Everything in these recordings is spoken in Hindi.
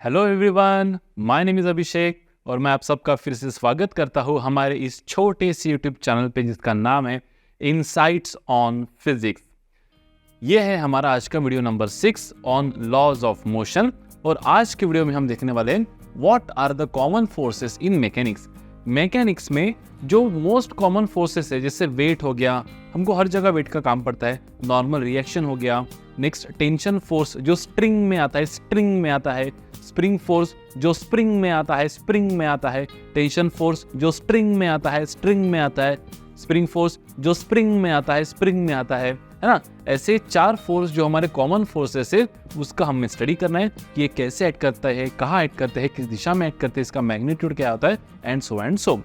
Hello everyone, my name is Abhishek और मैं आप सबका फिर से स्वागत करता हूँ हमारे इस छोटे से यूट्यूब चैनल पे जिसका नाम है इनसाइट्स ऑन फिजिक्स। ये है हमारा आज का video number 6 on laws of motion. और आज के वीडियो में हम देखने वाले हैं what are the common forces in mechanics. Mechanics में जो मोस्ट कॉमन फोर्सेस है, जैसे वेट हो गया, हमको हर जगह वेट का काम पड़ता है। नॉर्मल रिएक्शन हो गया, नेक्स्ट टेंशन फोर्स जो स्ट्रिंग में आता है, स्प्रिंग में आता है। स्प्रिंग फोर्स जो स्प्रिंग में आता है, स्प्रिंग में आता है। टेंशन फोर्स जो स्ट्रिंग में आता है, स्ट्रिंग में आता है। स्प्रिंग फोर्स जो स्प्रिंग में आता है, स्प्रिंग में आता है ना। ऐसे 4 फोर्स जो हमारे कॉमन फोर्सेस है, उसका हमें स्टडी करना है कि ये कैसे ऐड करता है, कहाँ ऐड करते हैं, किस दिशा में ऐड करते हैं, इसका मैग्नीट्यूड क्या होता है, एंड सो।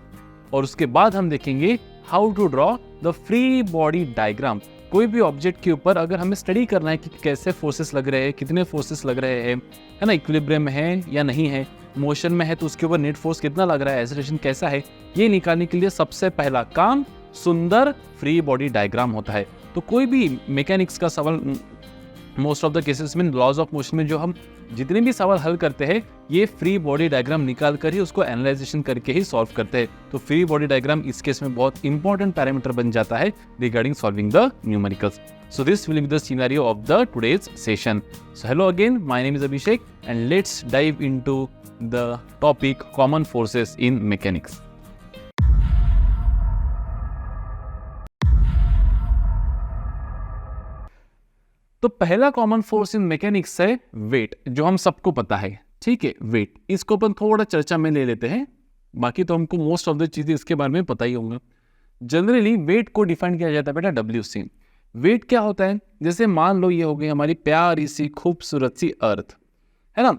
और उसके बाद हम देखेंगे how to draw the free body diagram. कोई भी ऑब्जेक्ट के ऊपर अगर हमें स्टडी करना है कि कैसे फोर्सेस लग रहे हैं, कितने फोर्सेस लग रहे हैं, है ना, इक्विलिब्रियम में है या नहीं है, मोशन में है तो उसके ऊपर नेट फोर्स कितना लग रहा है, एक्सेलरेशन कैसा है, ये निकालने के लिए सबसे पहला काम सुंदर फ्री बॉडी डायग्राम होता है। तो कोई भी मैकेनिक्स का सवाल, मोस्ट ऑफ द केसेस में लॉज ऑफ मोशन में जो हम जितने भी सवाल हल करते हैं, ये फ्री बॉडी डायग्राम निकाल कर ही उसको एनालाइजेशन करके ही सॉल्व करते हैं। तो फ्री बॉडी डायग्राम इस केस में बहुत इंपॉर्टेंट पैरामीटर बन जाता है regarding solving the numericals. So this will be the scenario of the today's session. So hello again, my name is Abhishek and let's dive into the topic common forces in mechanics. तो पहला कॉमन फोर्स इन मैकेनिक्स है वेट, जो हम सबको पता है। ठीक है, वेट, इसको अपन थोड़ा चर्चा में ले लेते हैं। बाकी तो हमको मोस्ट ऑफ द चीजें इसके बारे में पता ही होंगे। जनरली वेट को डिफाइन किया जाता है बेटा WC। वेट क्या होता है, जैसे मान लो ये हो गई हमारी प्यारी सी खूबसूरत सी अर्थ, है ना।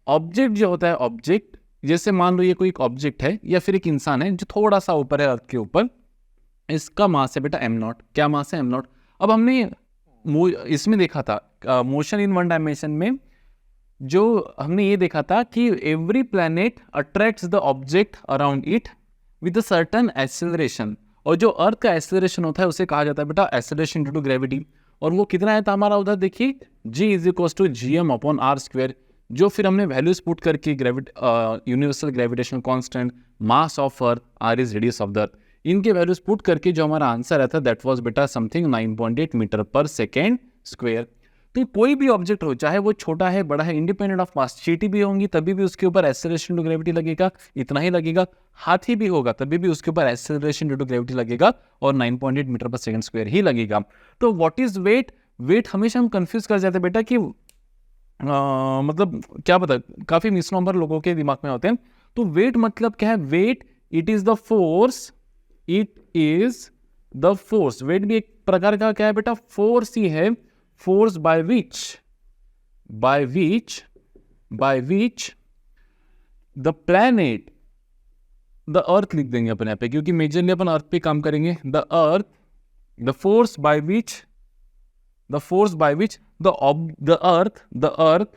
ऑब्जेक्ट जो होता है, ऑब्जेक्ट जैसे मान लो ये कोई एक ऑब्जेक्ट है या फिर एक इंसान है जो थोड़ा सा ऊपर है अर्थ के ऊपर, इसका मास है बेटा m0। क्या मास है? m0। अब हमने इसमें देखा था मोशन इन वन डायमेंशन में, जो हमने ये देखा था कि every planet attracts the object around it with a certain acceleration. और जो अर्थ का एक्सेलरेशन होता है उसे कहा जाता है बेटा एक्सेलरेशन ड्यू टू ग्रेविटी। और वो कितना है था हमारा उधर, देखिए G = gm/r², जो फिर हमने वैल्यूज पुट करके universal gravitational constant, mass of earth, r is radius of the earth, इनके वैल्यूज पुट करके जो हमारा आंसर आता है दैट वाज बेटा समथिंग 9.8 मीटर पर सेकेंड स्क्वायर। तो कोई भी ऑब्जेक्ट हो, चाहे वो छोटा है बड़ा है, इंडिपेंडेंट ऑफ मास, चींटी भी होंगी तभी भी उसके ऊपर एक्सेलरेशन टू ग्रेविटी लगेगा, इतना ही लगेगा। हाथी भी होगा तभी भी उसके ऊपर एक्सेलरेशन ड्यू टू ग्रेविटी लगेगा और 9.8 मीटर पर सेकंड स्क्वायर ही लगेगा। तो व्हाट इज वेट? वेट हमेशा हम कंफ्यूज कर जाते हैं बेटा कि मतलब क्या पता, काफी मिसनंबर लोगों के दिमाग में होते हैं। तो वेट मतलब क्या है? Weight it is the force, it is the force. Weight भी एक प्रकार का क्या है बेटा? फोर्स ही है। Force by which the planet, the earth लिख देंगे अपन यहाँ पे क्योंकि मेजरली अपन अर्थ पे काम करेंगे। The earth, the force by which the earth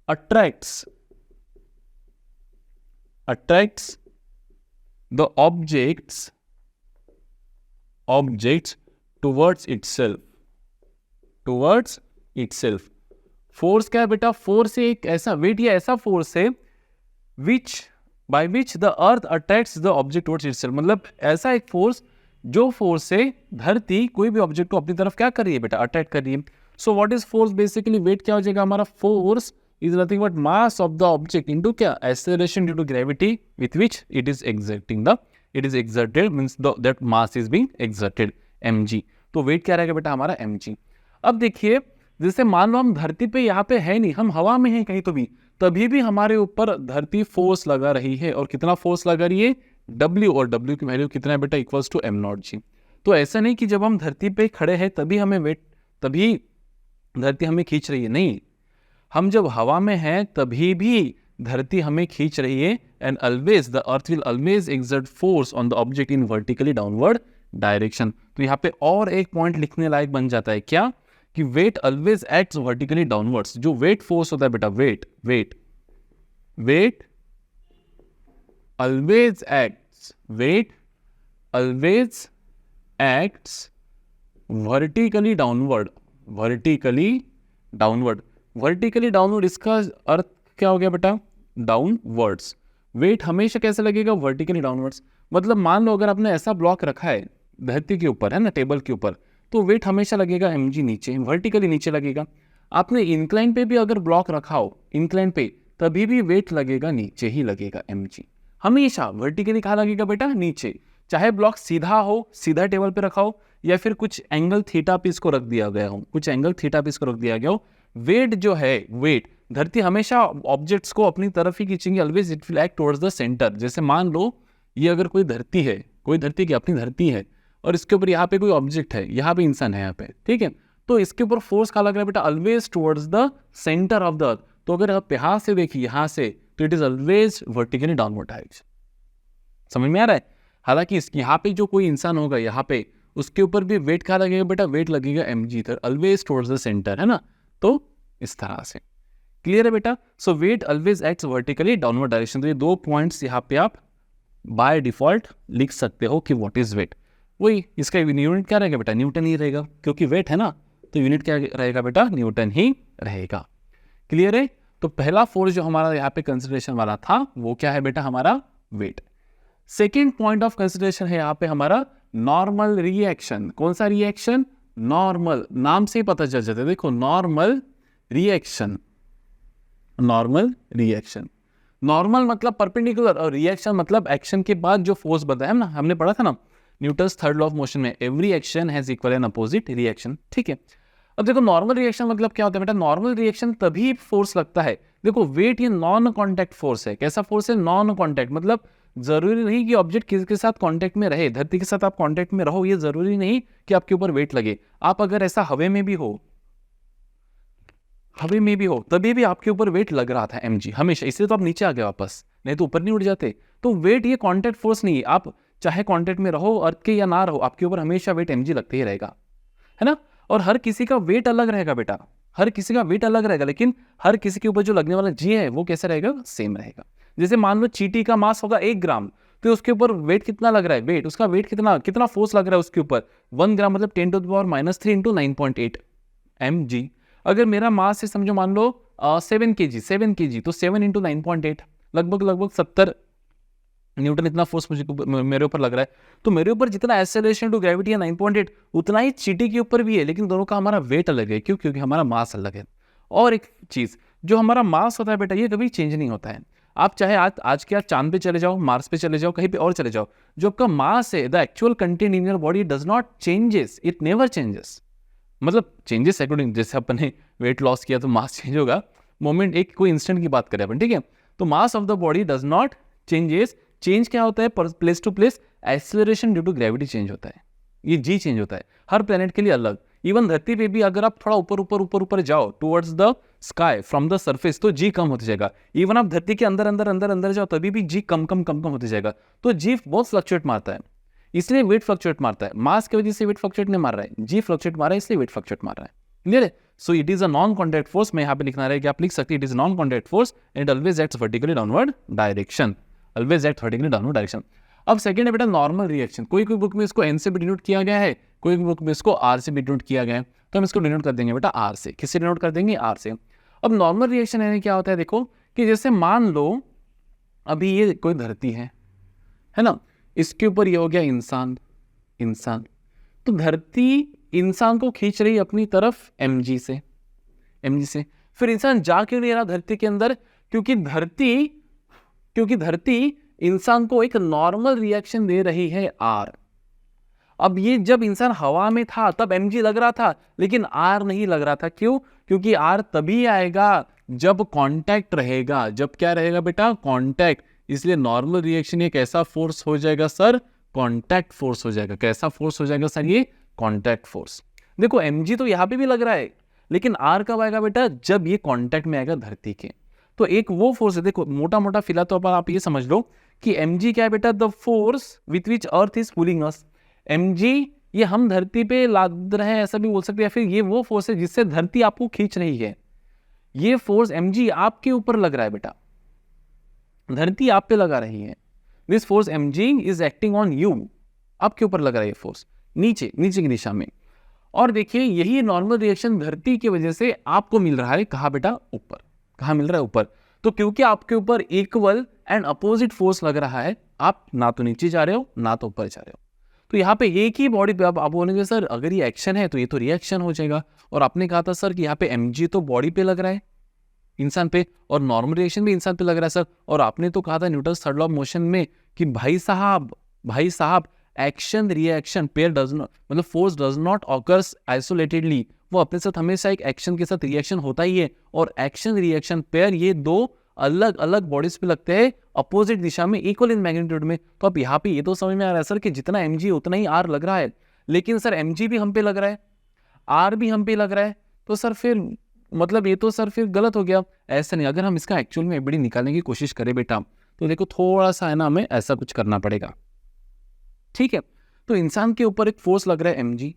attracts the objects towards itself। Force क्या है बेटा? फोर्स एक ऐसा, वेट ये ऐसा फोर्स है by which the earth attracts the object towards itself। मतलब ऐसा एक फोर्स, जो फोर्स से धरती कोई भी ऑब्जेक्ट को अपनी तरफ क्या कर रही है बेटा? अट्रैक्ट कर रही है। So what is force? Basically weight क्या हो जाएगा हमारा? Force is nothing but mass of the object into क्या? Acceleration due to gravity with which it is exerted means that mass is being exerted, mg। तो वेट क्या रहेगा बेटा हमारा? mg। अब देखिए, जैसे मान लो हम धरती पे यहाँ पे है नहीं, हम हवा में हैं कहीं तो भी, तभी भी हमारे ऊपर धरती फोर्स लगा रही है। और कितना फोर्स लगा रही है? W। और W की वैल्यू कितना है बेटा? Equals to m0g। तो ऐसा नहीं कि जब हम धरती पे खड़े हैं तभी हमें वेट, तभी धरती हमें खींच रही है, नहीं। हम जब हवा में हैं तभी भी धरती हमें खींच रही है। And always the earth will always exert force on the object in vertically downward direction. तो यहाँ पे और एक पॉइंट लिखने लायक बन जाता है, क्या? कि weight always acts vertically downwards. जो वेट फोर्स होता है बेटा, weight always acts vertically downward। इसका अर्थ क्या हो गया बेटा? डाउनवर्ड्स। वेट हमेशा कैसे लगेगा, वर्टिकली डाउनवर्ड्स। मतलब मान लो अगर आपने ऐसा ब्लॉक रखा है धरती के ऊपर, है ना, टेबल के ऊपर, तो वेट हमेशा लगेगा mg नीचे, वर्टिकली नीचे लगेगा। आपने इंक्लाइन पे भी अगर ब्लॉक रखा हो, इंक्लाइन पे, तभी भी वेट लगेगा नीचे ही लगेगा mg। हमेशा वर्टिकली कहाँ लगेगा बेटा, नीचे। चाहे ब्लॉक सीधा हो, सीधा टेबल पे रखा हो, या फिर कुछ एंगल थीटा पे इसको रख दिया गया हो, कुछ एंगल थीटा पे इसको रख दिया गया हो, वेट जो है, वेट, धरती हमेशा ऑब्जेक्ट्स को अपनी तरफ ही खींचेंगे, always it will act towards the centre. जैसे मान लो ये अगर कोई धरती है, कोई धरती की अपनी धरती है, और इसके ऊपर यहाँ पे कोई ऑब्जेक्ट है, यहाँ पे इंसान है यहाँ पे, ठीक है, तो इसके ऊपर फोर्स कहाँ लग रहा है बेटा, always towards the centre of the earth. तो अगर आप यहाँ से देखिए, यहाँ से, तो it is always vertically downward direction. समझ में आ रहा है? हालांकि यहाँ पे जो कोई इंसान होगा यहाँ पे, उसके ऊपर भी वेट कहाँ लगेगा बेटा, वेट लगेगा mg इधर, ऑलवेज टुवर्ड्स द सेंटर, है ना। तो इस तरह से क्लियर है बेटा। So weight always acts vertically downward direction. तो ये 2 पॉइंट्स यहाँ पे आप बाय डिफॉल्ट लिख सकते हो कि व्हाट इज वेट। वही इसका यूनिट क्या रहेगा बेटा, न्यूटन ही रहेगा, क्योंकि वेट है ना, तो यूनिट क्या रहेगा बेटा, न्यूटन ही रहेगा। क्लियर है? तो पहला फोर्स जो हमारा यहाँ पे कंसिडरेशन वाला था वो क्या है बेटा, हमारा weight. Second point of consideration है यहाँ पे हमारा नॉर्मल रिएक्शन। कौन सा रिएक्शन, नॉर्मल, नाम से ही पता चल जाता है, देखो normal reaction. Normal reaction, normal मतलब परपेंडिकुलर, और रिएक्शन मतलब एक्शन के बाद जो फोर्स बनता है ना, हमने पढ़ा था ना Newton's third law of motion में, every action has equal and opposite reaction. ठीक है, अब देखो नॉर्मल रिएक्शन मतलब क्या होता है बेटा, नॉर्मल रिएक्शन तभी फोर्स लगता है, देखो वेट ये नॉन कॉन्टैक्ट फोर्स है। कैसा फोर्स है, नॉन कॉन्टैक्ट, मतलब जरूरी नहीं कि ऑब्जेक्ट किसके साथ कांटेक्ट में रहे, धरती के साथ आप कांटेक्ट में रहो, ये जरूरी नहीं कि आपके ऊपर वेट लगे। आप अगर ऐसा हवा में भी हो, हवा में भी हो, तभी भी आपके ऊपर वेट लग रहा था mg हमेशा, इसलिए तो आप नीचे आ गए वापस, नहीं तो ऊपर नहीं उठ जाते। तो वेट ये कांटेक्ट फोर्स नहीं है, आप चाहे कांटेक्ट में रहो अर्थ के या ना रहो, आपके ऊपर हमेशा वेट mg लगते ही रहेगा, है ना। और हर किसी का वेट अलग रहेगा बेटा, हर किसी का वेट अलग रहेगा, लेकिन हर किसी के ऊपर जो लगने वाला जी है वो कैसे रहेगा, सेम रहेगा। जैसे मान लो चींटी का मास होगा 1 ग्राम, तो उसके ऊपर वेट कितना लग रहा है, वेट उसका वेट कितना फोर्स लग रहा है उसके ऊपर, 1 ग्राम मतलब 10⁻³ इंटू 9.8 mg। अगर मेरा मास है समझो मान लो 7 kg, तो 7 इंटू 9.8 लगभग 70 न्यूटन, इतना फोर्स मेरे ऊपर लग रहा है। तो मेरे ऊपर जितना एक्सेलरेशन टू ग्रेविटी है 9.8, उतना ही चींटी के ऊपर भी है, लेकिन दोनों का हमारा वेट अलग है। क्यों? क्योंकि हमारा मास अलग है। और एक चीज, जो हमारा मास होता है बेटा, ये कभी चेंज नहीं होता है। आप चाहे आज के चांद पे चले जाओ, मार्स पे चले जाओ, कहीं पे और चले जाओ, जो आपका मास है, the actual content in your body does not changes, it never changes. मतलब चेंजेस अकॉर्डिंग, जैसे अपन वेट लॉस किया तो मास चेंज होगा, मोमेंट एक कोई इंस्टेंट की बात करें अपन, ठीक है। तो mass of the body does not changes. Change क्या होता है, place to place acceleration due to gravity change होता है, ये जी चेंज होता है हर प्लेनेट के लिए अलग। इवन धरती पे भी अगर आप थोड़ा ऊपर जाओ towards the sky from the surface, तो जी कम होते जाएगा। इवन आप धरती के अंदर जाओ, तभी भी जी कम होते जाएगा। तो जी बहुत फ्लक्चुएट मारता है, इसलिए वेट फ्लक्चुएट मारता है। मास की वजह से वेट फ्लक्चुएट नहीं मार रहा है, जी फ्लक्चुएट मार रहा है, इसलिए वेट फ्लक्चुएट मार रहा है। क्लियर है? So it is a non contact force. मैं यहाँ पे लिखना रहेगा कि आप लिख सकते हैं it is non contact force and always acts vertically downward direction, always act vertically downward direction. अब सेकंड है बेटा नॉर्मल रिएक्शन। कोई बुक में इसको एन से भी डिनोट किया गया है, कोई बुक में इसको आर से भी डिनोट किया गया है, तो हम इसको डिनोट कर देंगे बेटा आर से। किससे डिनोट कर देंगे? आर से। अब नॉर्मल रिएक्शन यानी क्या होता है, देखो कि जैसे मान लो अभी ये कोई धरती है ना, इसके ऊपर ये हो गया इंसान, तो धरती इंसान को खींच रही अपनी तरफ mg से। फिर इंसान जा क्यों नहीं रहा धरती के अंदर? क्योंकि धरती इंसान को एक नॉर्मल रिएक्शन दे रही है R। अब ये जब इंसान हवा में था तब mg लग रहा था, लेकिन R नहीं लग रहा था। क्यों? क्योंकि R तभी आएगा जब कांटेक्ट रहेगा। जब क्या रहेगा बेटा? कांटेक्ट। इसलिए नॉर्मल रिएक्शन एक ऐसा फोर्स हो जाएगा सर, कांटेक्ट फोर्स हो जाएगा। कैसा फोर्स हो जाएगा सर? ये कांटेक्ट फोर्स। देखो mg तो यहां पे भी लग रहा है, लेकिन R कब आएगा बेटा? जब ये कांटेक्ट में आएगा धरती के। तो एक वो फोर्स है, देखो मोटा फिलहाल तो आप ये समझ लो कि mg क्या है बेटा? The force with which earth is pulling us. mg ये हम धरती पे लाद रहे हैं, ऐसा भी बोल सकते हैं, या फिर ये वो फोर्स है जिससे धरती आपको खींच रही है। ये फोर्स mg आपके ऊपर लग रहा है बेटा, धरती आप पे लगा रही है। This force mg is acting on you, आपके ऊपर लग रहा है ये फोर्स, नीचे की दिशा में। और देखिए यही नॉर्मल रिएक्शन धरती की वजह से आपको मिल रहा है, कहा बेटा? ऊपर। कहाँ मिल रहा है? ऊपर। तो क्योंकि आपके ऊपर इक्वल एंड अपोजिट फोर्स लग रहा है, आप ना तो नीचे जा रहे हो ना तो ऊपर जा रहे हो, तो यहाँ पे एक ही बॉडी पे आप बोलेंगे सर अगर ये एक्शन है तो ये तो रिएक्शन हो जाएगा। और आपने कहा था सर कि यहाँ पे mg तो बॉडी पे लग रहा है इंसान पे, और नॉर्मल रिएक्शन भी इंसान पे लग रहा है सर। और आपने तो कहा था Newton's third law of motion में कि भाई साहब action reaction pair does not, मतलब फोर्स डज नॉट ऑकर्स आइसोलेटेडली, वो अपने साथ हमेशा एक एक्शन के साथ रिएक्शन होता ही है। और एक्शन रिएक्शन पेयर ये दो अलग अलग बॉडीज पे लगते हैं अपोजिट दिशा में, इक्वल इन मैग्नीट्यूड में। तो अब यहाँ पे ये तो समझ में आ रहा है सर कि जितना mg उतना ही r लग रहा है, लेकिन सर mg भी हम पे लग रहा है, r भी हम पे लग रहा है, तो सर फिर मतलब ये तो सर फिर गलत हो गया। ऐसा नहीं, अगर हम इसका एक्चुअल में एबीडी निकालने की कोशिश करें बेटा, तो देखो थोड़ा सा है ना हमें ऐसा कुछ करना पड़ेगा, ठीक है। तो इंसान के ऊपर एक फोर्स लग रहा है mg,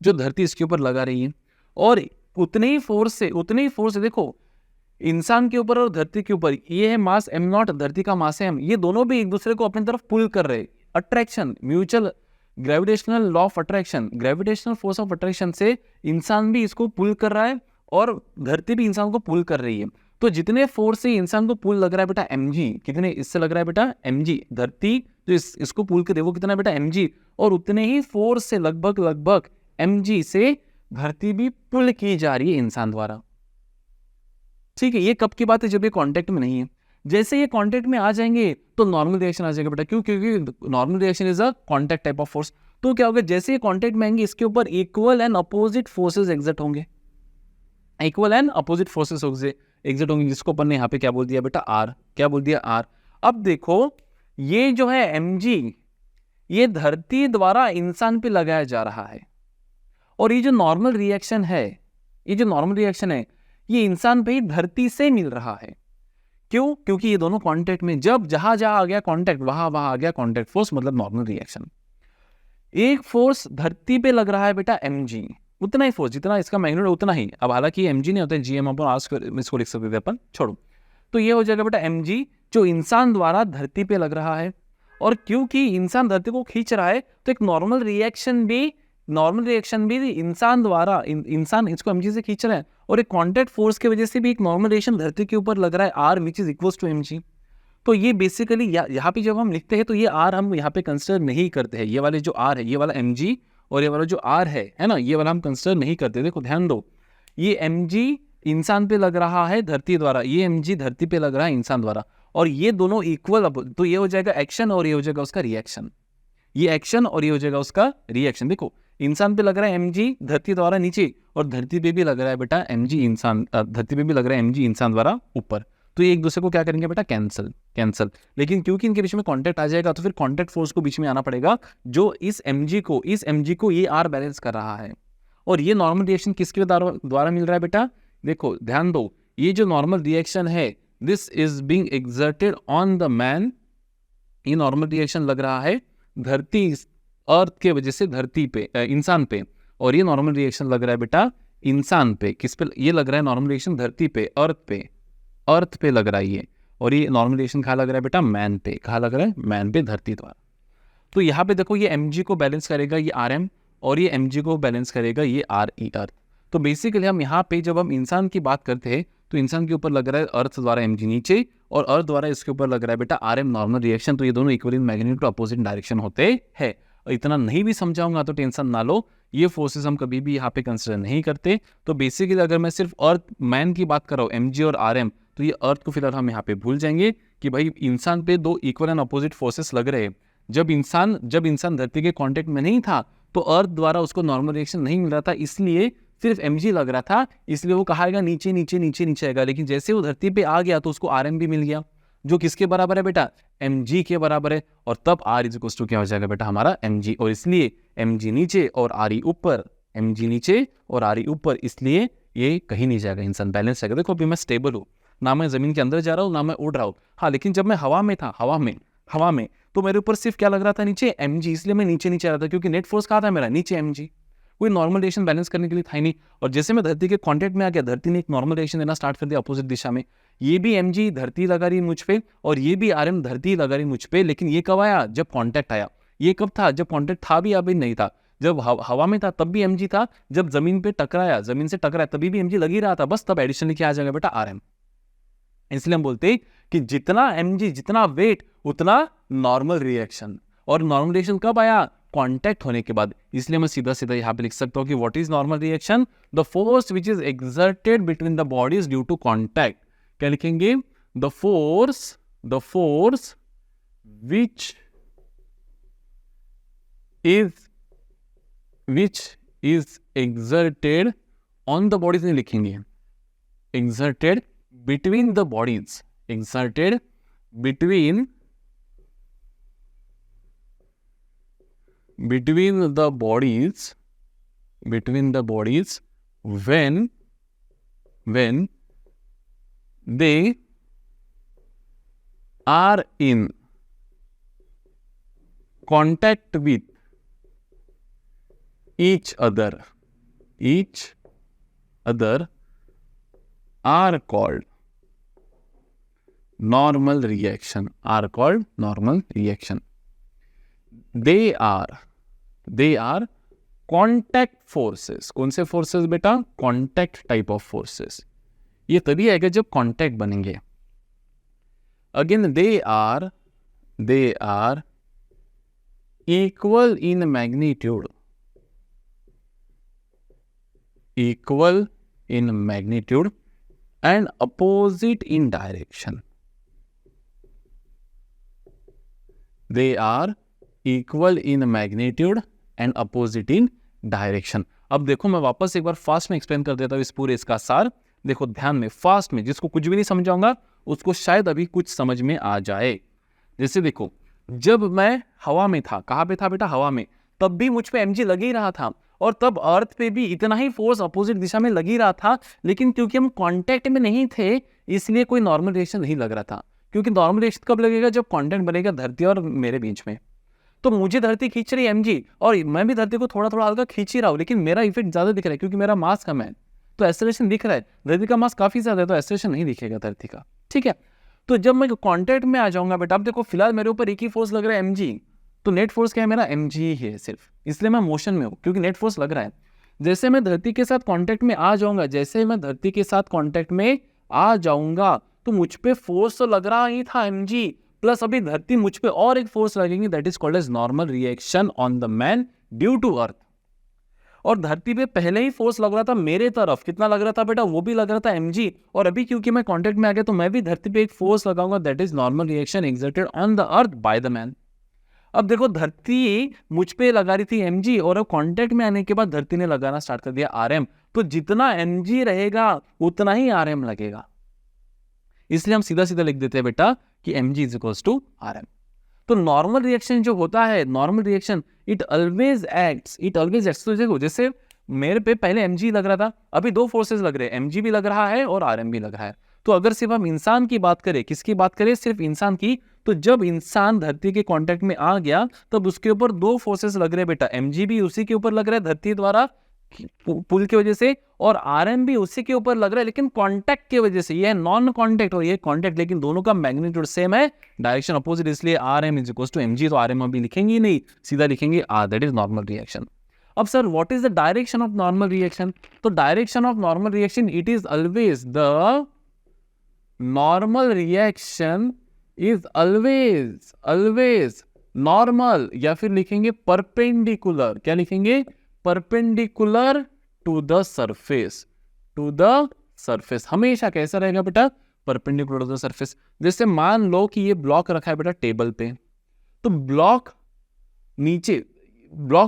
जो धरती इसके ऊपर लगा रही है, और उतने ही फोर्स से देखो इंसान के ऊपर और धरती के ऊपर ये है मास m0, धरती का मास है m, ये दोनों भी एक दूसरे को अपनी तरफ पुल कर रहे हैं। Attraction, mutual gravitational law of attraction, gravitational force of attraction से इंसान भी इसको पुल कर रहा है और धरती भी इंसान को पुल कर रही है। तो जितने फोर्स से इंसान को पुल लग रहा है बेटा mg, कितने इससे लग रहा है बेटा mg, धरती जो इसको पुल कर दे वो कितना है बेटा mg, और उतने ही फोर्स से लगभग mg से धरती भी पुल की जा रही है इंसान द्वारा, ठीक है। ये कब की बात है, जब ये कांटेक्ट में नहीं है। जैसे ये कांटेक्ट में आ जाएंगे तो नॉर्मल रिएक्शन आ जाएगा बेटा, क्यों? क्योंकि normal reaction is a contact type of force. तो क्या होगा, जैसे ये कांटेक्ट में आएंगे इसके ऊपर equal and opposite forces exert होंगे, equal and opposite forces exert होंगे, जिसको अपन ने यहाँ पे क्या बोल दिया बेटा, आर। क्या बोल दिया, आर। अब देखो ये जो है mg, ये धरती द्वारा इंसान पे लगाया जा रहा है, और ये जो नॉर्मल रिएक्शन है, ये इंसान पे ही धरती से मिल रहा है। क्यों? क्योंकि ये दोनों कांटेक्ट में, जब जहां आ गया कांटेक्ट, वहां आ गया कांटेक्ट फोर्स, मतलब नॉर्मल रिएक्शन। एक फोर्स धरती पे लग रहा है बेटा mg, उतना ही फोर्स जितना इसका मैग्नीट्यूड उतना ही। अब हालांकि mg नहीं होता है, gm/r², इसको लिख सकते थे अपन, छोड़ो। तो ये हो जाएगा बेटा mg, जो इंसान द्वारा धरती पे लग रहा है। और क्योंकि इंसान धरती को खींच रहा है, तो एक नॉर्मल रिएक्शन भी इंसान द्वारा, इंसान इसको mg से खींच रहा है, और एक कांटेक्ट फोर्स की वजह से भी एक नॉर्मल रिएक्शन धरती के ऊपर लग रहा है r, which is equals to mg। तो ये बेसिकली यहाँ पे जब हम लिखते हैं तो ये r हम यहाँ पे कंसिडर नहीं करते हैं। ये वाले जो r है, ये वाला mg, और ये वाला जो r है ना, ये वाला हम कंसिडर नहीं करते। देखो ध्यान दो, ये mg इंसान पे लग रहा है धरती द्वारा, ये mg धरती पे लग रहा है इंसान द्वारा, और ये दोनों इक्वल। तो ये हो जाएगा एक्शन और ये हो जाएगा उसका रिएक्शन, ये एक्शन और ये हो जाएगा उसका रिएक्शन। देखो इंसान पे लग रहा है mg धरती द्वारा नीचे, और धरती पे भी लग रहा है बेटा mg इंसान, धरती पे भी लग रहा है mg इंसान द्वारा ऊपर। तो ये एक दूसरे को क्या करेंगे बेटा, कैंसल। लेकिन क्योंकि इनके बीच में कांटेक्ट आ जाएगा, तो फिर कांटेक्ट फोर्स को बीच में आना पड़ेगा, जो इस mg को ये r बैलेंस कर रहा है। और ये नॉर्मल रिएक्शन किसके द्वारा मिल रहा है बेटा, देखो ध्यान दो, ये जो नॉर्मल रिएक्शन है, this is being exerted on the man. ये नॉर्मल रिएक्शन लग रहा है धरती, अर्थ के वजह से धरती पे, इंसान पे। और ये नॉर्मल रिएक्शन लग रहा है बेटा इंसान पे, किस पे? ये लग रहा है नॉर्मल रिएक्शन धरती पे, अर्थ पे लग रहा है ये। और ये नॉर्मल रिएक्शन कहाँ लग रहा है बेटा, मैन पे। कहाँ लग रहा है, मैन पे, धरती द्वारा। तो यहाँ पे देखो ये mg को बैलेंस करेगा ये rm, और ये mg को बैलेंस करेगा ये re, अर्थ। तो बेसिकली हम यहाँ पे जब हम इंसान की बात करते हैं, तो इंसान के ऊपर लग रहा है अर्थ द्वारा mg नीचे, और अर्थ द्वारा इसके ऊपर लग रहा है बेटा rm, नॉर्मल रिएक्शन। तो ये दोनों equal in magnitude opposite direction होते हैं। इतना नहीं भी समझाऊंगा तो टेंशन ना लो, ये फोर्सेस हम कभी भी यहाँ पे कंसिडर नहीं करते। तो बेसिकली अगर मैं सिर्फ अर्थ मैन की बात कर रहा हूँ, mg और rm, तो ये अर्थ को फिलहाल हम यहाँ पे भूल जाएंगे कि भाई इंसान पे दो इक्वल एंड अपोजिट फोर्सेस लग रहे हैं। जब इंसान धरती के कांटेक्ट में नहीं था, तो अर्थ द्वारा उसको नॉर्मल रिएक्शन नहीं मिल रहा था, इसलिए सिर्फ mg लग रहा था, इसलिए वो कहाएगा नीचे नीचे नीचे नीचे आएगा। लेकिन जैसे वो धरती पे आ गया तो उसको rm भी मिल गया, जो किसके बराबर है बेटा, mg के बराबर है। और तब r इज इक्वल टू क्या हो जाएगा बेटा, हमारा mg। और इसलिए mg नीचे और re ऊपर, mg नीचे और re ऊपर, इसलिए ये कहीं नहीं जाएगा, इंसान बैलेंस जाएगा। देखो अभी मैं स्टेबल हूँ, ना मैं जमीन के अंदर जा रहा हूँ ना मैं उड़ रहा हूँ। हाँ, लेकिन जब मैं हवा में था, हवा में तो मेरे ऊपर सिर्फ क्या लग रहा था, नीचे mg, इसलिए मैं नीचे नीचे आ रहा था, क्योंकि नेट फोर्स कहाँ था मेरा, नीचे mg। कोई नॉर्मल रिएक्शन बैलेंस करने के लिए था ही नहीं। और जैसे मैं धरती के कांटेक्ट में आ गया, धरती ने एक नॉर्मल रिएक्शन देना स्टार्ट कर दिया अपोजिट दिशा में। ये भी mg धरती लगा रही मुझ पे, और ये भी rm धरती लगा रही मुझ पे। लेकिन ये कब आया, जब कांटेक्ट आया। ये कब था, जब कांटेक्ट था भी अभी नहीं था। जब हवा में था तब भी mg था, जब जमीन पे टकराया, जमीन से टकराया तभी भी mg लगी रहा था, बस तब एडिशनली क्या आ जाएगा बेटा, rm। इसलिए हम बोलते हैं कि जितना mg, जितना वेट उतना नॉर्मल रिएक्शन। और नॉर्मल रिएक्शन कब आया? कांटेक्ट होने के बाद। इसलिए मैं सीधा सीधा यहाँ पे लिख सकता हूँ कि what is normal reaction? The force which is exerted between the bodies due to contact. क्या लिखेंगे? The force which is exerted on the bodies नहीं लिखेंगे, exerted between the bodies, exerted between the bodies when they are in contact with each other are called normal reaction, they are contact forces। कौन से forces बेटा? contact type of forces। ये तभी आएगा जब contact बनेंगे। again they are equal in magnitude and opposite in direction। they are equal in magnitude and opposite in direction। अब देखो मैं वापस एक बार फास्ट में एक्सप्लेन कर देता हूँ इस पूरे इसका सार। देखो ध्यान में, फास्ट में, जिसको कुछ भी नहीं समझाऊंगा उसको शायद अभी कुछ समझ में आ जाए। जैसे देखो, जब मैं हवा में था, कहाँ पे था बेटा? हवा में। तब भी मुझ पे mg लग ही रहा था और तब अर्थ पे भी इतना ही फोर्स अपोजिट दिशा में लग ही रहा था, लेकिन क्योंकि हम कांटेक्ट में नहीं थे इसलिए कोई नॉर्मल रिएक्शन नहीं लग रहा था। क्योंकि नॉर्मल रिएक्शन कब लगेगा? जब कांटेक्ट बनेगा धरती और मेरे बीच में। तो मुझे धरती खींच रही है mg और मैं भी धरती को थोड़ा थोड़ा हल्का खींच ही रहा हूँ, लेकिन मेरा इफेक्ट ज्यादा दिख रहा है क्योंकि मेरा मास कम है, तो एक्सेलरेशन दिख रहा है। धरती का मास काफी ज्यादा है तो एक्सेलरेशन नहीं दिखेगा धरती का, ठीक है। तो जब मैं कांटेक्ट में आ जाऊंगा बेटा, अब देखो फिलहाल मेरे ऊपर एक ही फोर्स लग रहा है mg, तो नेट फोर्स क्या है मेरा? mg ही है सिर्फ, इसलिए मैं मोशन में हूँ क्योंकि नेट फोर्स लग रहा है। जैसे मैं धरती के साथ कांटेक्ट में आ जाऊंगा, तो मुझ पे फोर्स तो लग रहा ही था mg, प्लस अभी धरती मुझ पे और एक फोर्स लगेगी, that is called as normal reaction on the man due to earth. और धरती पे पहले ही फोर्स लग रहा था मेरे तरफ, कितना लग रहा था बेटा? वो भी लग रहा था mg, और अभी क्योंकि मैं कांटेक्ट में आ गया तो मैं भी धरती पे एक फोर्स लगाऊंगा, that is normal reaction exerted on the earth by the man. अब देखो धरती मुझ पे लगा रही थी mg और अब कांटेक्ट में आने के बाद धरती ने लगाना स्टार्ट कर दिया rm, तो जितना mg रहेगा उतना ही rm लगेगा। इसलिए हम सीधा सीधा लिख देते हैं बेटा कि mg is equals to rm। तो नॉर्मल रिएक्शन जो होता है, normal reaction it always acts. तो देखो जैसे मेरे पे पहले mg लग रहा था, अभी दो फोर्सेस लग रहे हैं, mg भी लग रहा है और rm भी लग रहा है। तो अगर सिर्फ हम इंसान की बात करें, किसकी बात करें? सिर्फ इंसान की। तो जब इंसान धरती के कांटेक्ट में आ गया तब उसके ऊपर दो फोर्सेस लग रहे हैं बेटा, mg भी उसी के ऊपर लग रहा है धरती द्वारा पुल की वजह से, और rm भी उसी के ऊपर लग रहा है लेकिन कांटेक्ट की वजह से। ये है नॉन कांटेक्ट और ये कांटेक्ट, लेकिन दोनों का मैग्नीट्यूड सेम है, डायरेक्शन अपोजिट, इसलिए rm is equal to mg। तो rm अभी लिखेंगे ही नहीं, सीधा लिखेंगे दैट इज नॉर्मल रिएक्शन। अब sir what is the direction of normal reaction? तो direction of normal reaction it is always the normal reaction is always normal, या फिर लिखेंगे परपेंडिकुलर। क्या लिखेंगे? परपेंडिकुलर टू द सरफेस, हमेशा कैसा रहेगा बेटा? Perpendicular to the surface. जैसे मान लो कि ये ब्लॉक रखा है बेटा टेबल पे, तो ब्लॉक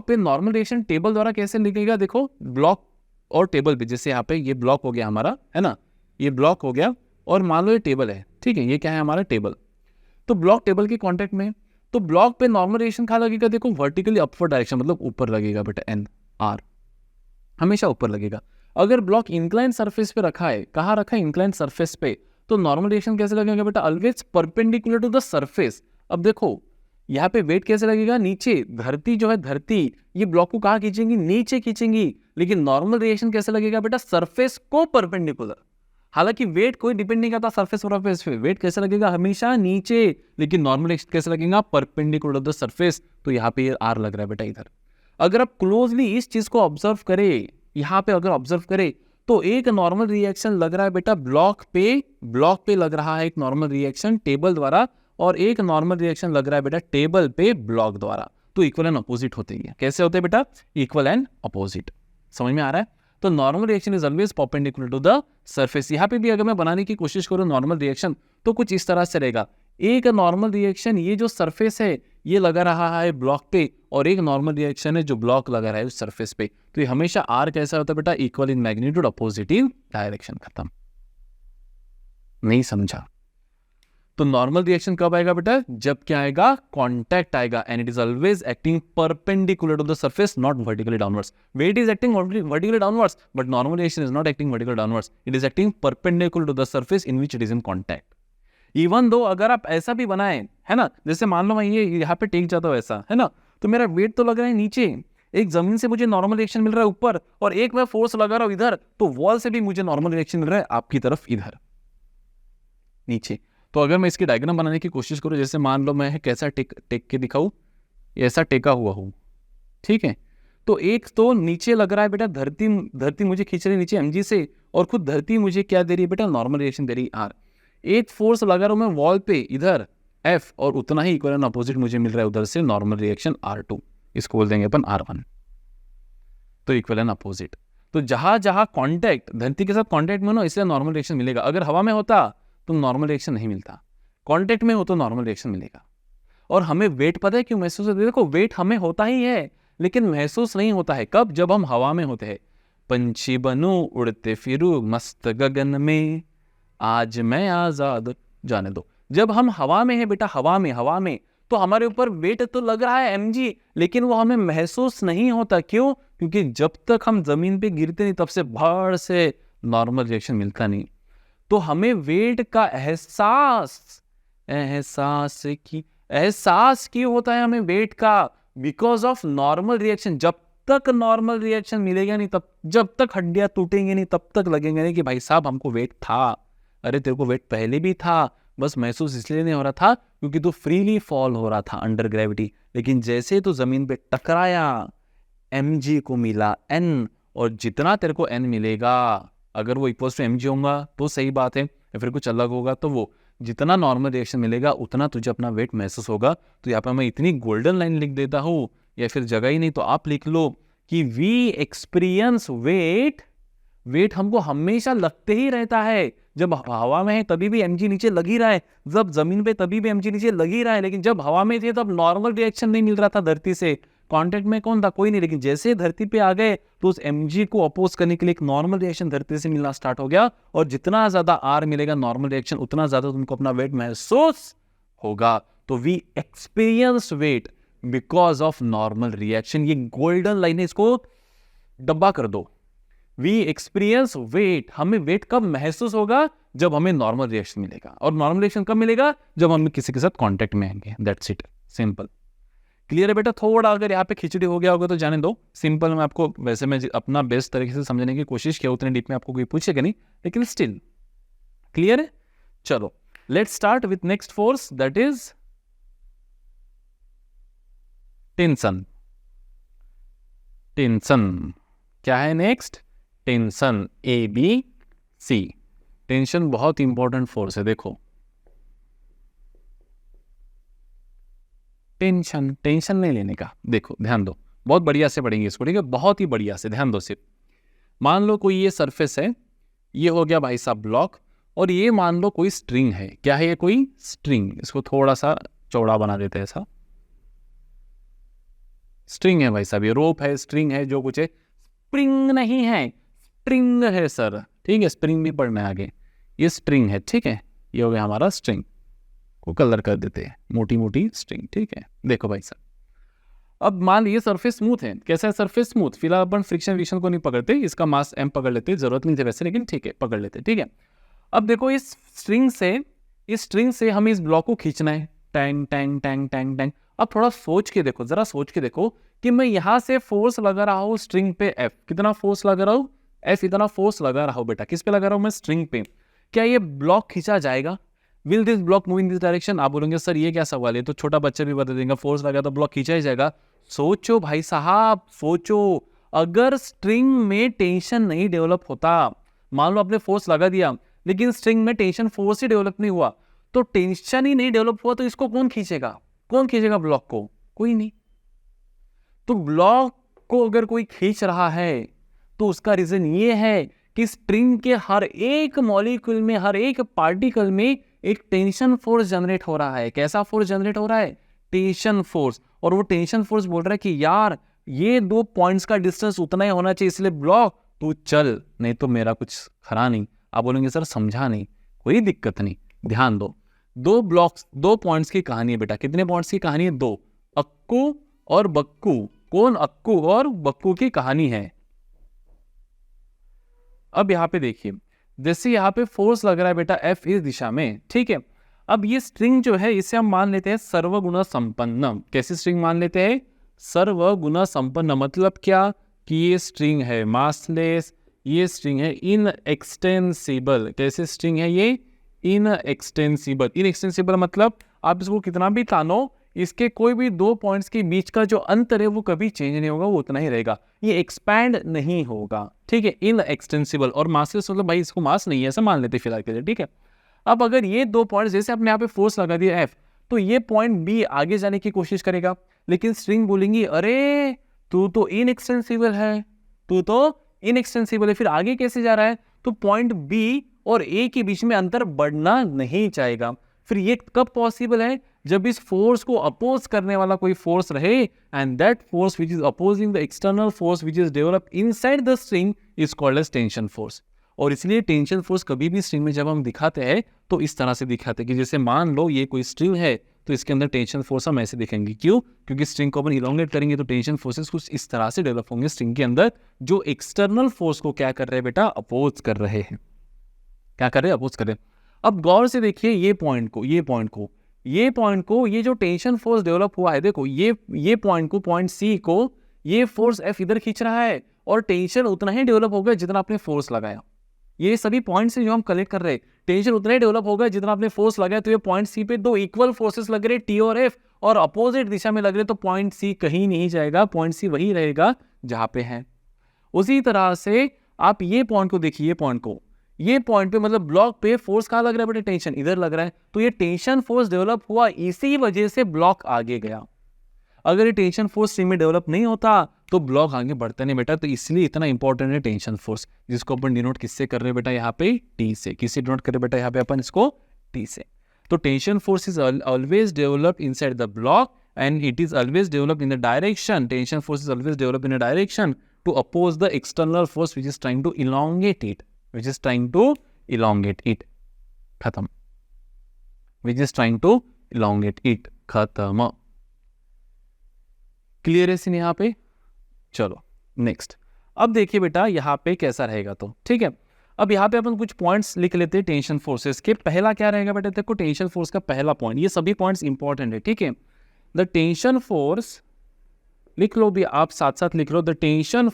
पे नॉर्मल रिएक्शन टेबल द्वारा कैसे लिखेगा? देखो ब्लॉक और टेबल पे, जैसे यहाँ पे ये ब्लॉक हो गया हमारा, है ना, ये ब्लॉक हो गया और मान लो ये टेबल है, ठीक है, ये क्या है हमारा? टेबल। तो ब्लॉक टेबल के कांटेक्ट में, तो ब्लॉक पे नॉर्मल रिएक्शन कहाँ लगेगा? देखो वर्टिकली अपवर्ड डायरेक्शन, मतलब ऊपर लगेगा बेटा, NR हमेशा ऊपर लगेगा। अगर ब्लॉक इंक्लाइन सरफेस पे रखा है, कहाँ रखा है? इंक्लाइन सरफेस पे, तो नॉर्मल रिएक्शन कैसे लगेगा बेटा? Always perpendicular to the surface. अब देखो यहाँ पे वेट कैसे लगेगा? नीचे। धरती जो है, धरती ये ब्लॉक को कहाँ खींचेंगी? नीचे खींचेंगी। लेकिन नॉर्मल रिएक्शन कैसे लगेगा बेटा? सरफेस को परपेंडिकुलर। हालांकि वेट कोई डिपेंड नहीं करता सरफेस और सरफेस पे, वेट कैसे लगेगा? हमेशा नीचे। लेकिन नॉर्मल रिएक्शन कैसे लगेगा? Perpendicular to the surface. तो यहाँ पे R लग रहा है बेटा इधर। अगर आप क्लोजली इस चीज को ऑब्जर्व करें, यहाँ पे अगर ऑब्जर्व करें तो एक नॉर्मल रिएक्शन लग रहा है बेटा ब्लॉक पे लग रहा है एक नॉर्मल रिएक्शन टेबल द्वारा, और एक नॉर्मल रिएक्शन लग रहा है बेटा टेबल पे ब्लॉक द्वारा। तो इक्वल एंड अपोजिट होते ही है। कैसे होते हैं बेटा? Equal and opposite. समझ में आ रहा है? तो normal reaction is always perpendicular to the surface. यहाँ पे भी अगर मैं बनाने की कोशिश करूँ नॉर्मल रिएक्शन तो कुछ इस तरह से रहेगा। एक नॉर्मल रिएक्शन ये जो सरफेस है ये लगा रहा है ब्लॉक पे, और एक नॉर्मल रिएक्शन है जो ब्लॉक लगा रहा है उस सरफेस पे। तो ये हमेशा आर कैसा होता है बेटा? Equal in magnitude, opposite in direction. खत्म। नहीं समझा? तो नॉर्मल रिएक्शन कब आएगा बेटा? जब क्या आएगा? कांटेक्ट आएगा, and it is always acting perpendicular to the surface, not vertically downwards. Weight is acting vertically downwards, but normal reaction is not acting vertically downwards, it is acting perpendicular to the surface in which it is in contact. Even though अगर आप ऐसा भी बनाए है ना, जैसे मान लो मैं ये यहाँ पे टेक जाता हूँ ऐसा है ना, तो मेरा वेट तो लग रहा है नीचे, एक जमीन से मुझे नॉर्मल रिएक्शन मिल रहा है ऊपर, और एक मैं फोर्स लगा रहा हूँ इधर, तो वॉल से भी मुझे नॉर्मल रिएक्शन मिल रहा है आपकी तरफ इधर नीचे। तो अगर मैं इसकी डायग्राम बनाने की कोशिश करूँ, जैसे मान लो मैं कैसा टेक के दिखाऊं, ऐसा टेका हुआ हूँ, ठीक है। तो एक तो नीचे लग रहा है बेटा धरती मुझे खींच रही है नीचे mg से, और खुद धरती मुझे क्या दे रही है बेटा? नॉर्मल रिएक्शन दे रही है r। एक फोर्स लगा रहा हूं मैं वॉल पे इधर F, और उतना ही इक्वल एंड अपोजिट मुझे मिल रहा है उधर से नॉर्मल रिएक्शन R2, इसको बोल देंगे अपन R1। तो इक्वल एंड अपोजिट। तो जहां जहां कांटेक्ट धरती के साथ कांटेक्ट में हो, इसलिए नॉर्मल रिएक्शन मिलेगा। अगर हवा में होता तो नॉर्मल रिएक्शन नहीं मिलता, कांटेक्ट में हो तो नॉर्मल रिएक्शन मिलेगा। और हमें वेट पता है क्यों महसूस होता है? देखो वेट हमें होता ही है, लेकिन महसूस नहीं होता है। कब? जब हम हवा में होते हैं। पंछी बनूं उड़ते फिरूं मस्त गगन में, आज मैं आजाद। जाने दो। जब हम हवा में है बेटा, हवा में तो हमारे ऊपर वेट तो लग रहा है mg, लेकिन वो हमें महसूस नहीं होता। क्यों? क्योंकि जब तक हम जमीन पे गिरते नहीं तब से भड़ से नॉर्मल रिएक्शन मिलता नहीं। तो हमें वेट का एहसास क्यों होता है हमें वेट का? Because of normal reaction. जब तक नॉर्मल रिएक्शन मिलेगा नहीं, तब जब तक हड्डियां टूटेंगे नहीं तब तक लगेंगे नहीं कि भाई साहब हमको वेट था। अरे तेरे को वेट पहले भी था, बस महसूस इसलिए नहीं हो रहा था क्योंकि तू फ्रीली फॉल हो रहा था अंडर ग्रेविटी। लेकिन जैसे तू जमीन पे टकराया, mg को मिला n, और जितना तेरे को n मिलेगा, अगर वो इक्वल्स टू mg होगा तो सही बात है, या फिर कुछ अलग होगा तो वो जितना नॉर्मल रिएक्शन मिलेगा उतना तुझे अपना वेट महसूस होगा। तो यहाँ पर मैं इतनी गोल्डन लाइन लिख देता हूँ, या फिर जगह ही नहीं तो आप लिख लो कि वी एक्सपीरियंस वेट हमको हमेशा लगते ही रहता है। जब हवा में है तभी भी mg नीचे लग ही रहा है, जब जमीन पे तभी भी mg नीचे लग ही रहा है। लेकिन जब हवा में थे तब नॉर्मल रिएक्शन नहीं मिल रहा था धरती से, कांटेक्ट में कौन था? कोई नहीं। लेकिन जैसे धरती पे आ गए तो उस mg को अपोज करने के लिए एक नॉर्मल रिएक्शन धरती से मिलना स्टार्ट हो गया, और जितना ज्यादा r मिलेगा नॉर्मल रिएक्शन, उतना ज्यादा तुमको अपना वेट महसूस होगा। तो we experience weight because of normal reaction. ये गोल्डन लाइन है, इसको डब्बा कर दो। वी एक्सपीरियंस वेट, हमें वेट कब महसूस होगा? जब हमें नॉर्मल रिएक्शन मिलेगा। और नॉर्मल रिएक्शन कब मिलेगा? जब हम किसी के साथ कांटेक्ट में आएंगे। That's it, simple. क्लियर है बेटा? थोड़ा अगर यहाँ पे खिचड़ी हो गया होगा तो जाने दो, सिंपल। मैं आपको वैसे मैं अपना बेस्ट तरीके से समझने की कोशिश किया, उतने डीप में आपको कोई पूछेगा नहीं, लेकिन स्टिल क्लियर है। चलो let's start with next force, that is tension. क्या है नेक्स्ट? टेंशन। ABC। टेंशन बहुत इंपॉर्टेंट फोर्स है। देखो टेंशन नहीं लेने का। देखो ध्यान दो, बहुत बढ़िया से पढ़ेंगे इसको, ठीक है? बहुत ही बढ़िया से ध्यान दो। सिर्फ मान लो कोई ये सरफेस है, ये हो गया भाई साहब ब्लॉक, और ये मान लो कोई स्ट्रिंग है। क्या है ये? कोई स्ट्रिंग। इसको थोड़ा सा चौड़ा बना देते हैं ऐसा। स्ट्रिंग है भाई साहब, ये रोप है, स्ट्रिंग है, जो कुछ है। स्प्रिंग नहीं है, स्ट्रिंग है सर, ठीक है? स्प्रिंग भी पढ़ना है आगे। ये स्ट्रिंग है, ठीक है? ये हो गया हमारा स्ट्रिंग, को कलर कर देते हैं, मोटी मोटी स्ट्रिंग, ठीक है? देखो भाई साहब, अब मान लीजिए सरफेस स्मूथ है। कैसा है सरफेस? स्मूथ। फिलहाल अपन फ्रिक्शन को नहीं पकड़ते, इसका मास m पकड़ लेते, जरूरत नहीं थी वैसे, लेकिन ठीक है पकड़ लेते, ठीक है? अब देखो इस स्ट्रिंग से हमें इस ब्लॉक को खींचना है, Tang Tang Tang Tang Tang. अब थोड़ा सोच के देखो, जरा सोच के देखो कि मैं यहां से फोर्स लगा रहा हूं स्ट्रिंग पे F। कितना फोर्स लगा रहा हूं? F इतना फोर्स लगा रहा हूं बेटा। किस पे लगा रहा हूं मैं? स्ट्रिंग पे। क्या ये ब्लॉक खींचा जाएगा? Will this block move in this direction? आप बोलेंगे सर ये क्या सवाल है, तो छोटा बच्चा भी बता देगा फोर्स लगा तो ब्लॉक खींचा ही जाएगा। सोचो भाई साहब, सोचो। अगर स्ट्रिंग में टेंशन नहीं डेवलप होता, मान लो आपने फोर्स लगा दिया लेकिन स्ट्रिंग में टेंशन फोर्स ही डेवलप नहीं हुआ, तो टेंशन ही नहीं डेवलप हुआ तो इसको कौन खींचेगा? कौन खींचेगा ब्लॉक को? कोई नहीं। तो ब्लॉक को अगर कोई खींच रहा है तो उसका रीजन ये है कि स्ट्रिंग के हर एक मॉलिक्यूल में, हर एक पार्टिकल में एक टेंशन फोर्स जनरेट हो रहा है। कैसा फोर्स जनरेट हो रहा है? Tension force. और वो टेंशन फोर्स बोल रहा है कि यार ये 2 पॉइंट्स का डिस्टेंस उतना ही होना चाहिए, इसलिए ब्लॉक तू चल, नहीं तो मेरा कुछ खरा नहीं। आप बोलेंगे सर समझा नहीं। कोई दिक्कत नहीं, ध्यान दो। 2 ब्लॉक्स, 2 पॉइंट्स की कहानी है बेटा। कितने पॉइंट्स की कहानी है? 2। अक्कू और बक्कू। कौन? अक्कू और बक्कू की कहानी है। अब यहाँ पे देखिए, जैसे यहाँ पे फोर्स लग रहा है बेटा F इस दिशा में, ठीक है। अब ये स्ट्रिंग जो है इसे हम मान लेते हैं सर्वगुण संपन्न। कैसी स्ट्रिंग मान लेते हैं? सर्वगुण संपन्न। मतलब क्या? कि ये स्ट्रिंग है मासलेस, ये स्ट्रिंग है इनएक्सटेंसिबल। कैसे स्ट्रिंग है ये? इनएक्सटेंसिबल। इनएक्सटेंसिबल मतलब आप इसको कितना भी तानो, इसके कोई भी 2 पॉइंट्स के बीच का जो अंतर है वो कभी चेंज नहीं होगा, वो उतना ही रहेगा, ये एक्सपैंड नहीं होगा, ठीक है। इनएक्सटेंसिबल। और मासलेस मतलब भाई इसको मास नहीं है, ऐसा मान लेते फिलहाल के लिए, ठीक है। अब अगर ये 2 पॉइंट्स, जैसे आपने यहाँ पे फोर्स लगा दिया F, तो ये पॉइंट B आगे जाने की कोशिश करेगा, लेकिन स्ट्रिंग बोलेंगी अरे तू तो इनएक्सटेंसिबल है, तू तो इनएक्सटेंसिबल है, फिर आगे कैसे जा रहा है? तो पॉइंट B और A के बीच में अंतर बढ़ना नहीं चाहेगा। फिर ये कब पॉसिबल है? जब इस फोर्स को अपोज करने वाला कोई फोर्स रहे, and that force which is opposing the external force which is develop inside the string is called as tension force. और इसलिए टेंशन फोर्स कभी भी स्ट्रिंग में जब हम दिखाते हैं तो इस तरह से दिखाते हैं कि जैसे मान लो ये कोई स्ट्रिंग है तो इसके अंदर टेंशन फोर्स हम ऐसे दिखेंगे। क्यों? क्योंकि स्ट्रिंग को अपन इलोंगेट करेंगे तो टेंशन फोर्सेस कुछ इस तरह से डेवलप होंगे स्ट्रिंग के अंदर, जो एक्सटर्नल फोर्स को क्या कर रहे हैं बेटा? अपोज कर रहे हैं। क्या कर रहे हैं? अपोज कर रहे हैं। अब गौर से देखिए ये पॉइंट को, ये जो टेंशन फोर्स डेवलप हुआ है, देखो ये पॉइंट को, पॉइंट सी को, ये फोर्स F इधर खींच रहा है और टेंशन उतना ही डेवलप होगा जितना आपने फोर्स लगाया। ये सभी पॉइंट्स जो हम कलेक्ट कर रहे हैं, टेंशन उतना ही डेवलप होगा जितना आपने फोर्स लगाया। तो ये पॉइंट सी पे 2 इक्वल फोर्सेस लग रहे T और F, और अपोजिट दिशा में लग रहे, तो पॉइंट सी कहीं नहीं जाएगा, पॉइंट सी वही रहेगा जहां पे है। उसी तरह से आप ये पॉइंट को देखिए, ये पॉइंट पे मतलब ब्लॉक पे फोर्स कहाँ लग रहा है बेटा? टेंशन इधर लग रहा है, तो ये टेंशन फोर्स डेवलप हुआ, इसी वजह से ब्लॉक आगे गया। अगर ये टेंशन फोर्स स्ट्रिंग में डेवलप नहीं होता तो ब्लॉक आगे बढ़ता नहीं बेटा। तो इसलिए इतना इंपॉर्टेंट है टेंशन फोर्स, जिसको अपन डिनोट किससे कर रहे हैं बेटा? यहाँ पे T से। किससे डिनोट कर रहे हैं बेटा यहाँ पे अपन इसको? T से। तो tension force is always develop inside the block and it is always develop in the direction, tension force is always develop in a direction to oppose the external force which is trying to elongate it, खत्म। Which is trying to elongate it, खत्म। क्लियर है सीन यहाँ पे? चलो नेक्स्ट। अब देखिए बेटा यहाँ पे कैसा रहेगा, तो ठीक है। अब यहाँ पे अपन कुछ पॉइंट्स लिख लेते हैं टेंशन फोर्सेस के। पहला क्या रहेगा बेटा? देखो टेंशन फोर्स का पहला पॉइंट, ये सभी पॉइंट्स इंपॉर्टेंट है, ठीक है। द टेंशन फोर्स, लिख लो भी आप, साथ साथ लिख लो। The tension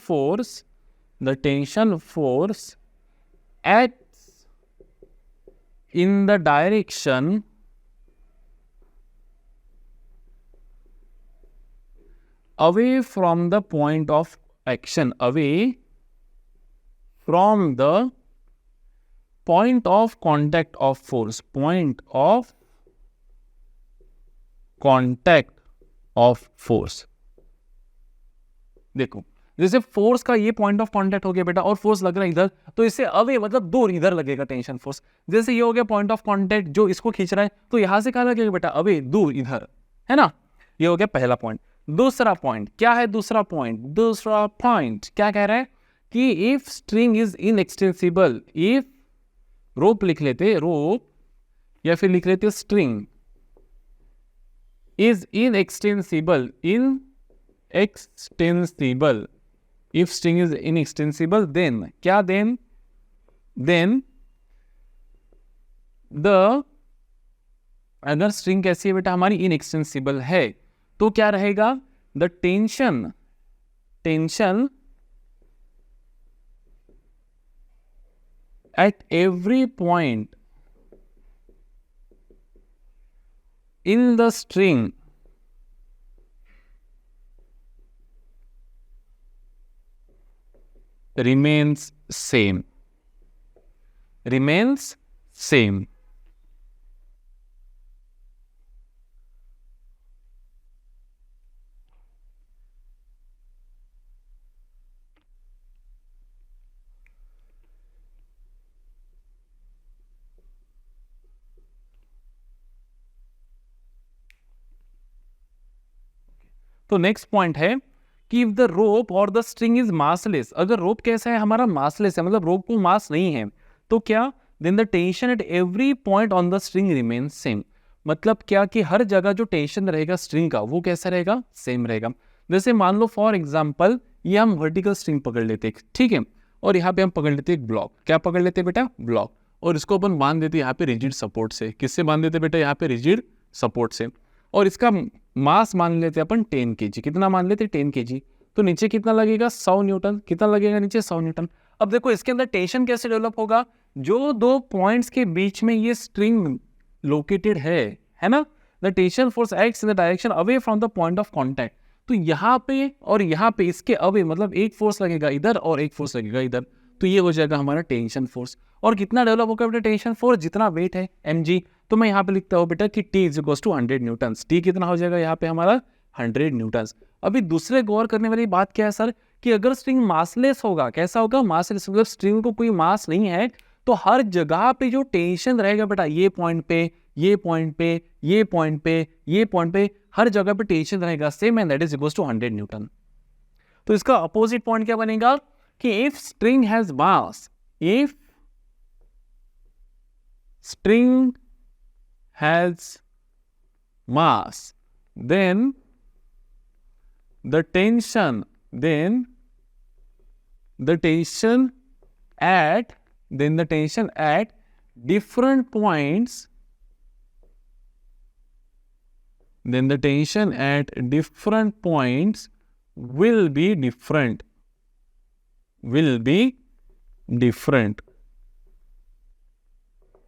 force acts in the direction away from the point of action, away from the point of contact of force, point of contact of force। देखो जैसे फोर्स का ये पॉइंट ऑफ कांटेक्ट हो गया बेटा, और फोर्स लग रहा है इधर, तो इससे अवे मतलब दूर इधर लगेगा टेंशन फोर्स। जैसे ये हो गया पॉइंट ऑफ कांटेक्ट जो इसको खींच रहा है, तो यहां से कहां लगेगा बेटा? अवे, दूर इधर, है ना। ये हो गया पहला पॉइंट। दूसरा पॉइंट क्या है? दूसरा पॉइंट क्या कह रहा है? कि if string is inextensible, if rope लिख लेते, रोप, या फिर लिख लेते string is inextensible, if string is inextensible, then क्या? then the, अगर स्ट्रिंग कैसी है बेटा हमारी? इनएक्सटेंसिबल है, तो क्या रहेगा? The tension at every point in the string remains same, remains same. तो नेक्स्ट पॉइंट है कि इफ द रोप और द स्ट्रिंग इज मासलेस, अगर रोप कैसा है हमारा मासलेस है, मतलब रोप को मास नहीं है, तो क्या then the tension at every point on the string remain same, मतलब क्या कि हर जगह जो टेंशन रहेगा स्ट्रिंग का वो कैसा रहेगा, सेम रहेगा। जैसे मान लो फॉर एग्जांपल ये हम वर्टिकल स्ट्रिंग पकड़ लेते हैं, ठीक है, और यहाँ पे हम पकड़ लेते एक ब्लॉक, क्या पकड़ लेते बेटा, ब्लॉक, और इसको अपन बांध देते यहाँ पे रिजिड सपोर्ट से, किससे बांध देते बेटा, यहाँ पे रिजिड सपोर्ट से, और इसका मास मान लेते अपन 10 kg, कितना मान लेते 10 kg, तो नीचे कितना लगेगा 100 न्यूटन, कितना लगेगा नीचे 100 न्यूटन। अब देखो इसके अंदर टेंशन कैसे डेवलप होगा, जो दो पॉइंट्स के बीच में ये स्ट्रिंग लोकेटेड है ना, the tension force acts in the direction away from the point of contact, तो यहाँ पे और यहाँ पे इसके अवे मतलब एक फोर्स लगेगा इधर और एक फोर्स लगेगा इधर, तो ये हो जाएगा हमारा टेंशन फोर्स। और कितना डेवलप होगा बेटा टेंशन फोर्स, जितना वेट है mg, तो मैं यहाँ पे लिखता हूँ बेटा कि T is equal to 100 newtons, T कितना हो जाएगा यहाँ पे हमारा 100 न्यूटन्स। अभी दूसरे गौर करने वाली बात क्या है सर, कि अगर स्ट्रिंग मासलेस होगा, कैसा होगा, मासलेस, मतलब स्ट्रिंग को कोई मास नहीं है, तो हर जगह पे जो टेंशन रहेगा बेटा, ये पॉइंट पे, ये पॉइंट पे, ये पॉइंट पे, ये पॉइंट पे, हर जगह पे टेंशन रहेगा same, and that is equal to 100 newton. तो इसका अपोजिट पॉइंट क्या बनेगा कि if string has mass, if string has mass, then the tension at different points, then the tension at different points will be different,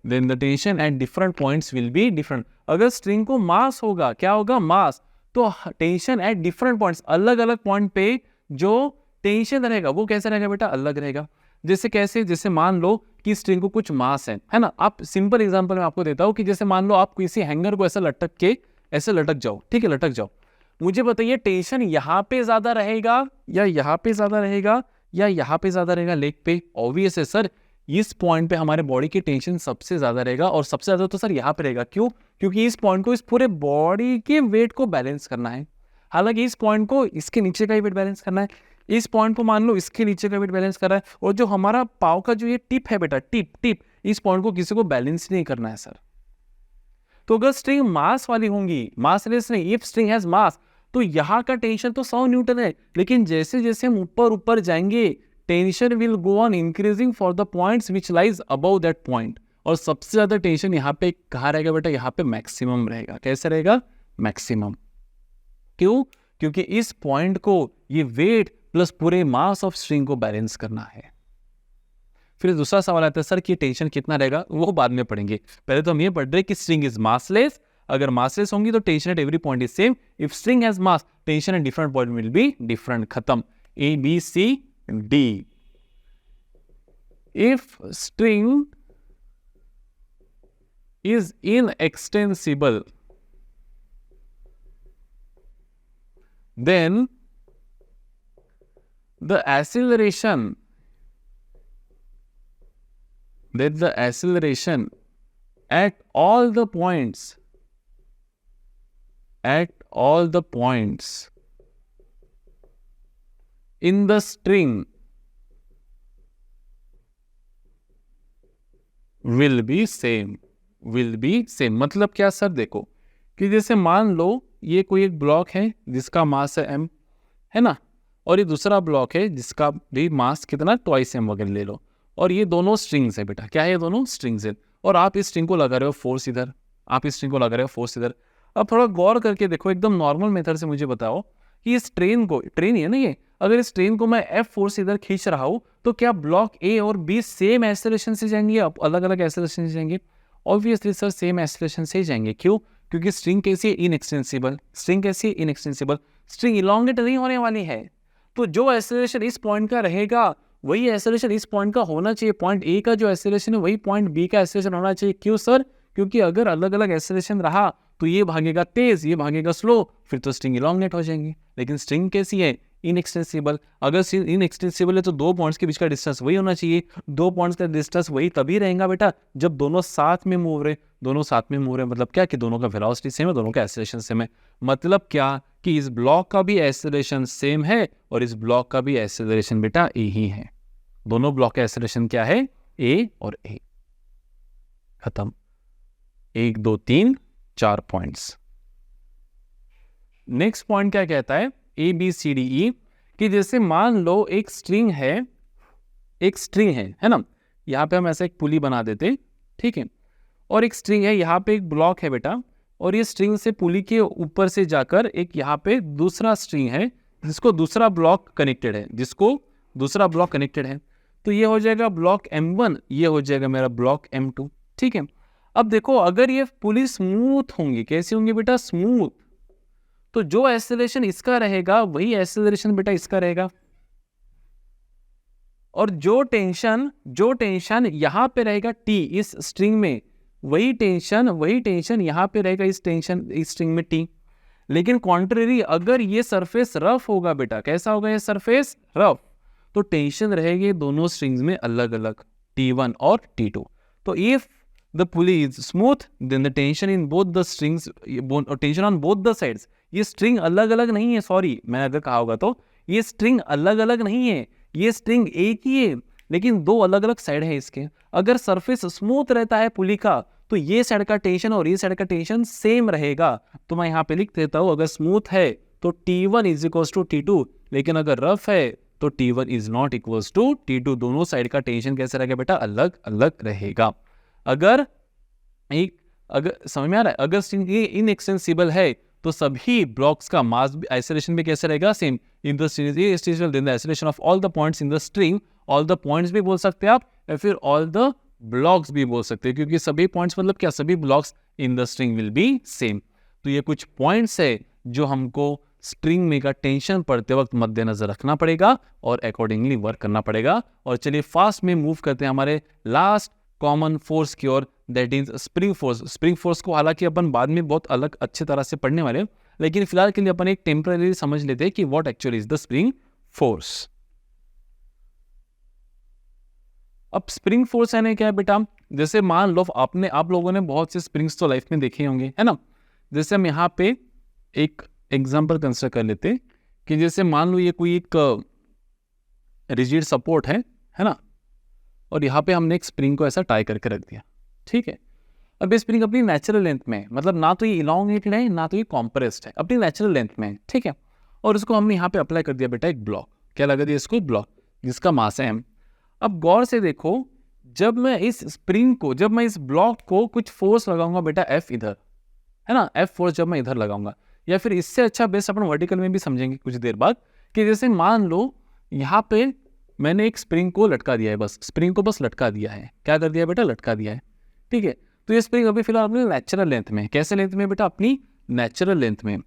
then the tension at different points will be different। अगर स्ट्रिंग को मास होगा, क्या होगा, मास, तो टेंशन एट डिफरेंट पॉइंट्स, अलग अलग पॉइंट पे जो टेंशन रहेगा वो कैसे रहेगा बेटा, अलग रहेगा। जैसे कैसे, जैसे मान लो कि स्ट्रिंग को कुछ मास है ना, आप सिंपल एग्जांपल मैं आपको देता हूं कि जैसे मान लो आप किसी हैंगर को ऐसा लटक के ऐसे लटक जाओ, ठीक है, लटक जाओ, मुझे बताइए टेंशन यहाँ पे ज्यादा रहेगा या यहाँ पे ज्यादा रहेगा या यहाँ पे ज्यादा रहेगा, लेग पे। ऑब्वियस है सर, इस पॉइंट पे हमारे बॉडी की टेंशन सबसे ज्यादा रहेगा, और सबसे ज्यादा तो सर यहाँ पे रहेगा। क्यों? क्योंकि इस पॉइंट को, इस पूरे बॉडी के वेट को बैलेंस करना है। हालांकि इस पॉइंट को इसके नीचे का ही वेट बैलेंस करना है, इस पॉइंट को मान लो इसके नीचे का वेट बैलेंस कर रहा है, और जो हमारा पाव का जो ये टिप है बेटा, टिप, इस पॉइंट को किसी को बैलेंस नहीं करना है सर। तो अगर स्ट्रिंग मास वाली होंगी, मासलेस नहीं, इफ स्ट्रिंग हैज मास, तो यहाँ का टेंशन तो 100 न्यूटन है, लेकिन जैसे जैसे हम ऊपर जाएंगे tension will go on increasing for the points which lies above that point, और सबसे ज्यादा टेंशन यहाँ पे कहाँ रहेगा बेटा, यहाँ पे मैक्सिमम रहेगा। कैसे रहेगा, मैक्सिमम। क्यों? क्योंकि इस पॉइंट को ये वेट प्लस पूरे मास ऑफ स्ट्रिंग को बैलेंस करना है। फिर दूसरा सवाल आता है सर कि टेंशन कितना रहेगा, वो बाद में पढ़ेंगे, पहले तो हम ये पढ़ रहे कि स्ट्रिंग इज मासलेस, अगर मासलेस होंगी तो tension at every point is same, if string has mass tension at different point will be different. खत्म, A B C D। if string is inextensible, then the acceleration at all the points in the string will be same। मतलब क्या सर, देखो कि जैसे मान लो ये कोई एक ब्लॉक है जिसका मास है m, है ना, और ये दूसरा ब्लॉक है जिसका भी मास कितना, ट्वाइस m वगैरह ले लो, और ये दोनों स्ट्रिंग्स है बेटा, क्या है, ये दोनों स्ट्रिंग्स है, और आप इस स्ट्रिंग को लगा रहे हो फोर्स इधर, आप इस स्ट्रिंग को लगा रहे हो फोर्स इधर। अब थोड़ा गौर करके देखो, एकदम नॉर्मल मेथड से मुझे बताओ कि इस ट्रेन को, ट्रेन ही है ना ये, अगर इस ट्रेन को मैं F फोर्स इधर खींच रहा हूं, तो क्या ब्लॉक A और B सेम एक्सेलरेशन से जाएंगे या अलग अलग एक्सेलरेशन से जाएंगे? ऑब्वियसली सर सेम एक्सेलरेशन से ही जाएंगे। क्यों? क्योंकि स्ट्रिंग कैसी है, इनएक्सटेंसिबल। स्ट्रिंग कैसी है, इनएक्सटेंसिबल। स्ट्रिंग इलोंगेट नहीं होने वाली है, तो जो एक्सेलरेशन इस पॉइंट का रहेगा वही एक्सेलरेशन इस पॉइंट का होना चाहिए, पॉइंट ए का जो एक्सेलरेशन है वही पॉइंट बी का एक्सेलरेशन होना चाहिए। क्यों सर? क्योंकि अगर अलग अलग एक्सेलरेशन रहा तो ये भागेगा तेज, ये भागेगा स्लो, फिर तो स्ट्रिंग इलॉन्गेट हो जाएंगी। लेकिन स्ट्रिंग कैसी है? इनएक्सटेंसिबल। अगर स्ट्रिंग इनएक्सटेंसिबल है तो दो पॉइंट्स के बीच का डिस्टेंस वही होना चाहिए। दो पॉइंट्स का डिस्टेंस वही तभी रहेगा बेटा जब दोनों साथ में मूव रहे। दोनों साथ में मूव रहे मतलब क्या? कि दोनों का वेलोसिटी सेम है, दोनों का एक्सेलरेशन सेम है। मतलब क्या? कि इस ब्लॉक का भी एक्सेलरेशन सेम है और इस ब्लॉक का भी एक्सेलरेशन बेटा ए ही है। दोनों ब्लॉक का एक्सेलरेशन क्या है? ए और ए। खत्म। 1 2 3 4 पॉइंट्स। नेक्स्ट पॉइंट क्या कहता है? A B C D E, कि जैसे मान लो एक स्ट्रिंग है, एक स्ट्रिंग है ना, यहाँ पे हम ऐसा एक पुली बना देते, ठीक है, और एक स्ट्रिंग है, यहाँ पे एक ब्लॉक है बेटा, और ये स्ट्रिंग से पुली के ऊपर से जाकर एक यहाँ पे दूसरा स्ट्रिंग है जिसको दूसरा ब्लॉक कनेक्टेड है, जिसको दूसरा ब्लॉक कनेक्टेड है। तो ये हो जाएगा ब्लॉक M1, ये हो जाएगा मेरा ब्लॉक M2, ठीक है। अब देखो अगर ये पुली स्मूथ होंगी, कैसी होंगी बेटा? स्मूथ। तो जो एक्सेलरेशन इसका रहेगा वही एक्सेलरेशन बेटा इसका रहेगा, और जो टेंशन यहां पे रहेगा T इस स्ट्रिंग में, वही टेंशन यहां पे रहेगा इस स्ट्रिंग में T। लेकिन कॉन्ट्रेरी, अगर ये सरफेस रफ होगा बेटा, कैसा होगा ये सरफेस? रफ। तो टेंशन रहेगी दोनों स्ट्रिंग्स में अलग अलग, T1 और T2। तो if the pulley is smooth then the tension in both the strings, tension on both the sides, ये स्ट्रिंग अलग अलग नहीं है, सॉरी मैंने अगर कहा होगा तो, ये स्ट्रिंग अलग अलग नहीं है, ये स्ट्रिंग एक ही है लेकिन दो अलग अलग साइड है इसके। अगर सरफेस स्मूथ रहता है पुली का तो ये साइड का टेंशन और ये साइड का टेंशन सेम रहेगा। तो मैं यहाँ पे लिख देता हूँ, अगर स्मूथ है तो T1 is equals to T2, लेकिन अगर रफ है तो T1 is not equals to T2। दोनों साइड का टेंशन कैसे रहेगा बेटा? अलग अलग रहेगा। अगर समझ में आ रहा है? अगर स्ट्रिंग इनएक्सटेंसिबल है तो सभी ब्लॉक्स का मास आइसोलेशन भी कैसे रहेगा? Same. In the string then the isolation of all the points in the string, all the points भी बोल सकते हैं आप, या फिर ऑल द ब्लॉक्स भी बोल सकते हैं, क्योंकि सभी पॉइंट्स मतलब क्या? सभी blocks in the string will be same. तो ये कुछ पॉइंट्स है जो हमको स्ट्रिंग में का टेंशन पड़ते वक्त मद्देनजर रखना पड़ेगा और अकॉर्डिंगली वर्क करना पड़ेगा। और चलिए फास्ट में मूव करते हैं हमारे लास्ट कॉमन फोर्स की ओर, that is spring force. Spring force को हालांकि अपन बाद में बहुत अलग अच्छे तरह से पढ़ने वाले, लेकिन फिलहाल के लिए अपन एक टेम्पररी समझ लेते हैं कि what actually is the spring force. अब स्प्रिंग फोर्स है क्या है बेटा? जैसे मान लो आप लोगों ने बहुत से स्प्रिंग्स तो लाइफ में देखे होंगे, है ना। जैसे हम यहाँ पे एक एग्जांपल कंसिडर कर लेते कि जैसे मान लो ये कोई एक रिजिड सपोर्ट है ना, और यहाँ पे हमने एक स्प्रिंग को ऐसा टाई करके रख दिया, ठीक है। अब ये स्प्रिंग अपनी नेचुरल लेंथ में, मतलब ना तो ये इलॉन्गेटेड है ना तो ये कॉम्प्रेस्ड है, अपनी नेचुरल लेंथ में, ठीक है। और उसको हमने यहाँ पे अप्लाई कर दिया बेटा एक ब्लॉक, क्या लगा दिया इसको? ब्लॉक, जिसका मास है m। अब गौर से देखो, जब मैं इस ब्लॉक को कुछ फोर्स लगाऊंगा बेटा F इधर, है ना, F फोर्स जब मैं इधर लगाऊंगा, या फिर इससे अच्छा बेस्ट अपन वर्टिकल में भी समझेंगे कुछ देर बाद, कि जैसे मान लो यहाँ पे मैंने एक स्प्रिंग को लटका दिया है, बस स्प्रिंग को बस लटका दिया है। क्या कर दिया बेटा? लटका दिया है, ठीक है। तो ये स्प्रिंग अभी फिलहाल अपनी नेचुरल लेंथ में, कैसे लेंथ में बेटा? अपनी नेचुरल लेंथ में।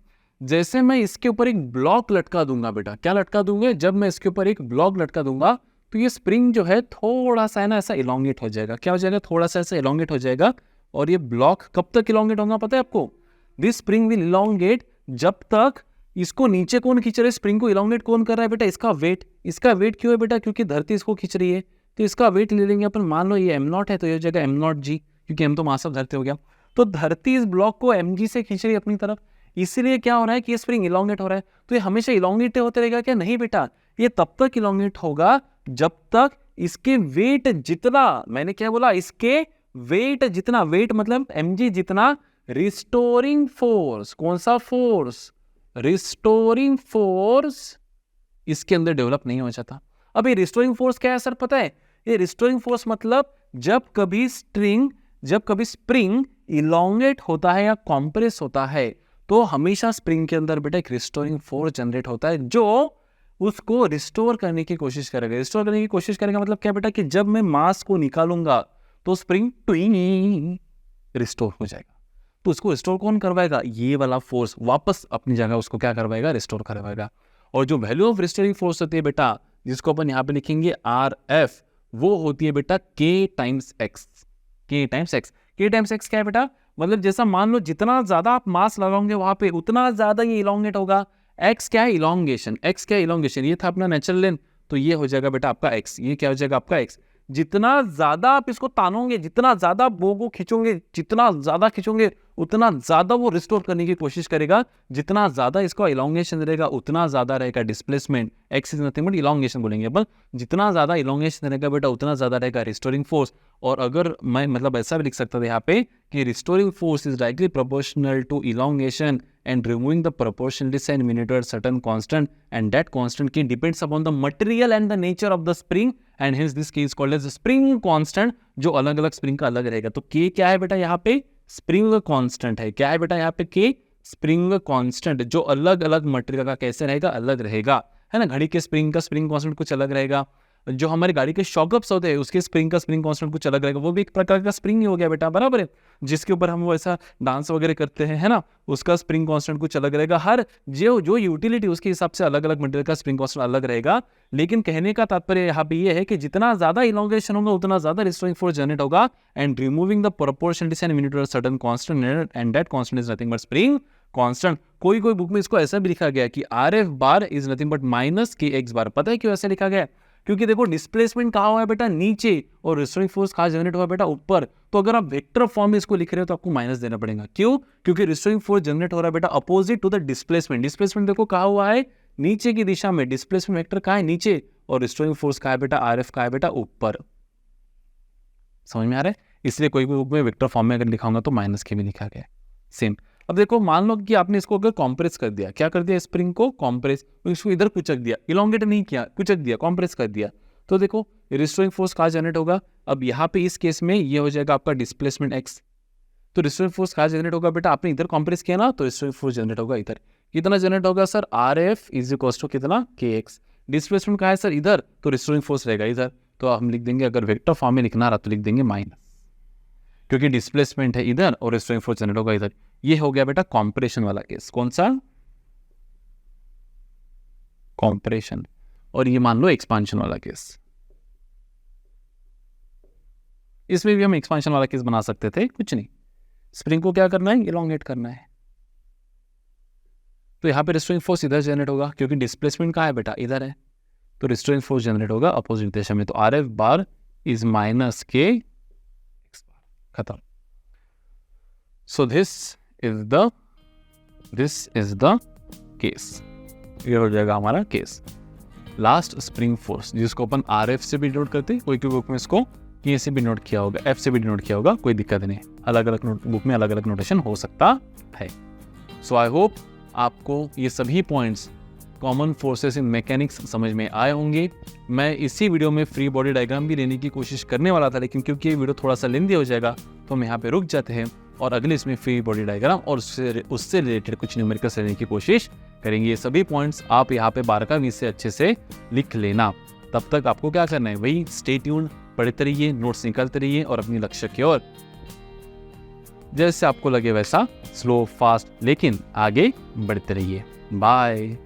जैसे मैं इसके ऊपर एक ब्लॉक लटका दूंगा बेटा, क्या लटका दूंगा? जब मैं इसके ऊपर एक ब्लॉक लटका दूंगा तो ये स्प्रिंग जो है थोड़ा सा है ना ऐसा इलॉन्गेट हो जाएगा। क्या हो जाएगा? थोड़ा सा ऐसा इलॉन्गेट हो जाएगा। और ये ब्लॉक कब तक इलॉन्गेट होगा पता है आपको? दिस स्प्रिंग विल इलॉन्गेट जब तक इसको नीचे कौन खींच रहा है? स्प्रिंग को इलॉन्गेट कौन कर रहा है बेटा? इसका वेट। इसका वेट क्यों है बेटा? क्योंकि धरती इसको खींच रही है, तो इसका वेट ले लेंगे अपन। मान लो ये m0 है तो ये जगह m0g, क्योंकि m तो मास ऑफ धरती हो गया। तो धरती इस ब्लॉक को mg से खींच रही है अपनी तरफ, इसलिए क्या हो रहा है कि ये स्प्रिंग इलॉन्गेट हो रहा है। तो ये हमेशा इलॉन्गेट होते रहेगा क्या? नहीं बेटा, ये तब तक इलॉन्गेट होगा जब तक इसके वेट जितना, मैंने क्या बोला? इसके वेट जितना, वेट मतलब mg जितना रिस्टोरिंग फोर्स, कौन सा फोर्स? रिस्टोरिंग फोर्स इसके अंदर डेवलप नहीं हो जाता। अब ये रिस्टोरिंग फोर्स क्या है सर पता है? ये रिस्टोरिंग फोर्स मतलब जब कभी स्प्रिंग इलॉन्गेट होता है या कॉम्प्रेस होता है तो हमेशा स्प्रिंग के अंदर बेटा एक रिस्टोरिंग फोर्स जनरेट होता है जो उसको रिस्टोर करने की कोशिश करेगा। रिस्टोर करने की कोशिश करेगा मतलब क्या बेटा? कि जब मैं मास को निकालूंगा तो स्प्रिंग ट्विंग रिस्टोर हो जाएगा। तो उसको रिस्टोर कौन करवाएगा? ये वाला फोर्स वापस अपनी जगह उसको क्या करवाएगा? रिस्टोर करवाएगा। और जो वैल्यू ऑफ रिस्टोरिंग फोर्स होती है बेटा, जिसको अपन यहाँ पे लिखेंगे RF, वो होती है बेटा K times X। K times X, K times X क्या है बेटा? मतलब जैसा मान लो जितना ज्यादा आप मास लगाओगे वहां पे उतना ज्यादा ये इलोंगेट होगा। X क्या है? इलोंगेशन। X क्या है? इलोंगेशन। ये था अपना नेचुरल लेंथ, तो ये हो जाएगा बेटा आपका X। ये क्या हो जाएगा आपका X। जितना ज्यादा आप इसको तानोगे, जितना ज्यादा बो को खींचोगे, जितना ज्यादा खींचोगे उतना ज्यादा वो रिस्टोर करने की कोशिश करेगा। जितना ज्यादा इसका इलोंगेशन रहेगा उतना ज्यादा रहेगा displacement. X is nothing but elongation बोलेंगे अपन। जितना ज्यादा इलोंगेशन रहेगा बेटा उतना ज्यादा रहेगा रिस्टोरिंग फोर्स। और अगर मैं मतलब ऐसा भी लिख सकता था यहाँ पे कि restoring force is directly proportional to elongation and removing the proportionally centimeter certain constant, and that constant key depends upon the material and the nature of the spring, and hence this key is called as spring constant, जो अलग अलग स्प्रिंग का अलग रहेगा। तो K क्या है बेटा यहाँ पे? स्प्रिंग कांस्टेंट है। क्या है बेटा यहाँ पे? K स्प्रिंग कांस्टेंट, जो अलग अलग मटेरियल का कैसे रहेगा? अलग रहेगा, है ना। घड़ी के स्प्रिंग का स्प्रिंग कांस्टेंट कुछ अलग रहेगा, जो हमारी गाड़ी के शॉकअप्स होते हैं उसके स्प्रिंग का स्प्रिंग कांस्टेंट कुछ अलग रहेगा। वो भी एक प्रकार का स्प्रिंग ही हो गया बेटा, बराबर है। जिसके ऊपर हम वो ऐसा डांस वगैरह करते हैं, है ना, उसका स्प्रिंग कांस्टेंट कुछ अलग रहेगा। हर जो यूटिलिटी उसके हिसाब से अलग अलग मटेरियल का स्प्रिंग कांस्टेंट अलग रहेगा। लेकिन कहने का तात्पर्य यहाँ पे ये है कि जितना ज्यादा इलोंगेशन होगा उतना ज्यादा रिस्टोरिंग फोर्स जनरेट होगा, and removing the proportionality centimetre certain constant, and that constant is nothing but spring constant. कोई बुक में इसको ऐसा भी लिखा गया कि RF bar is nothing but minus KX बार। पता है क्यों ऐसा लिखा गया? क्योंकि देखो डिस्प्लेसमेंट कहाँ हुआ है बेटा? नीचे, और रिस्टोरिंग फोर्स कहाँ जनरेट हुआ है बेटा? ऊपर। तो अगर आप वेक्टर फॉर्म में इसको लिख रहे हो तो आपको माइनस देना पड़ेगा। क्यों? क्योंकि रिस्टोरिंग फोर्स जनरेट हो रहा है बेटा opposite to the displacement. Displacement देखो कहाँ हुआ है? नीचे की दिशा में। डिस्प्लेसमेंट वेक्टर कहाँ है? नीचे। और रिस्टोरिंग फोर्स कहाँ है बेटा? RF कहाँ है बेटा? ऊपर। समझ में आ रहा है? इसलिए कोई भी बुक में वेक्टर फॉर्म में अगर लिखाऊंगा तो माइनस के भी लिखा गया है। सेम। अब देखो मान लो कि आपने इसको अगर कॉम्प्रेस कर दिया, क्या कर दिया? स्प्रिंग को कॉम्प्रेस, इसको इधर कुचक दिया, इलोंगेट नहीं किया, कुचक दिया, कॉम्प्रेस कर दिया, तो देखो रिस्टोरिंग फोर्स कहाँ जनरेट होगा? अब यहाँ पे इस केस में ये हो जाएगा आपका डिस्प्लेसमेंट X। तो रिस्टोरिंग फोर्स कहाँ जनरेट होगा बेटा? आपने इधर कॉम्प्रेस किया ना, तो रिस्टोरिंग फोर्स जनरेट होगा इधर। कितना जनरेट होगा sir? RF is equal to कितना? KX। डिस्प्लेसमेंट कहाँ है सर? इधर। तो रिस्टोरिंग फोर्स रहेगा इधर। तो हम लिख देंगे, अगर वेक्टर फॉर्म में लिखना रहा तो लिख देंगे माइनस, क्योंकि डिस्प्लेसमेंट है इधर और रिस्टोरिंग फोर्स जनरेट होगा इधर। ये हो गया बेटा कॉम्प्रेशन वाला केस। कौन सा? कॉम्प्रेशन। और ये मान लो एक्सपांशन वाला केस। इसमें भी हम एक्सपांशन वाला केस बना सकते थे, कुछ नहीं। स्प्रिंग को क्या करना है? इलोंगेट करना है। तो यहाँ पे रिस्टोरिंग फोर्स इधर जनरेट होगा, क्योंकि डिस्प्लेसमेंट कहाँ है बेटा? इधर है। तो रिस्टोरिंग फोर्स जनरेट होगा अपोजिट दिशा में। तो RF bar is minus KX बार। खत्म। So this is the case. ये हो जाएगा हमारा केस। लास्ट स्प्रिंग फोर्स, जिसको अपन RF से भी डिनोट करते हैं, कोई बुक में इसको K से भी नोट किया होगा, F से भी डिनोट किया होगा, कोई दिक्कत नहीं। अलग अलग बुक में अलग अलग नोटेशन हो सकता है। सो आई होप आपको ये सभी points common forces in mechanics समझ में आए होंगे। मैं इसी वीडियो में फ्री बॉडी डायग्राम भी लेने की कोशिश करने वाला था, लेकिन क्योंकि ये वीडियो थोड़ा सा लेंदी हो जाएगा तो हम यहाँ पे रुक जाते हैं और अगले इसमें फ्री बॉडी डायग्राम और उससे रिलेटेड कुछ न्यूमेरिकल्स लेने की कोशिश करेंगे। ये सभी पॉइंट्स आप यहाँ पे 12 का 20 से अच्छे से लिख लेना। तब तक आपको क्या करना है? वही स्टे ट्यून्ड, पढ़ते रहिए, नोट्स निकालते रहिए और अपनी लक्ष्य की ओर जैसे आपको लगे वैसा स्लो फास्ट लेकिन आगे बढ़ते रहिए। बाय।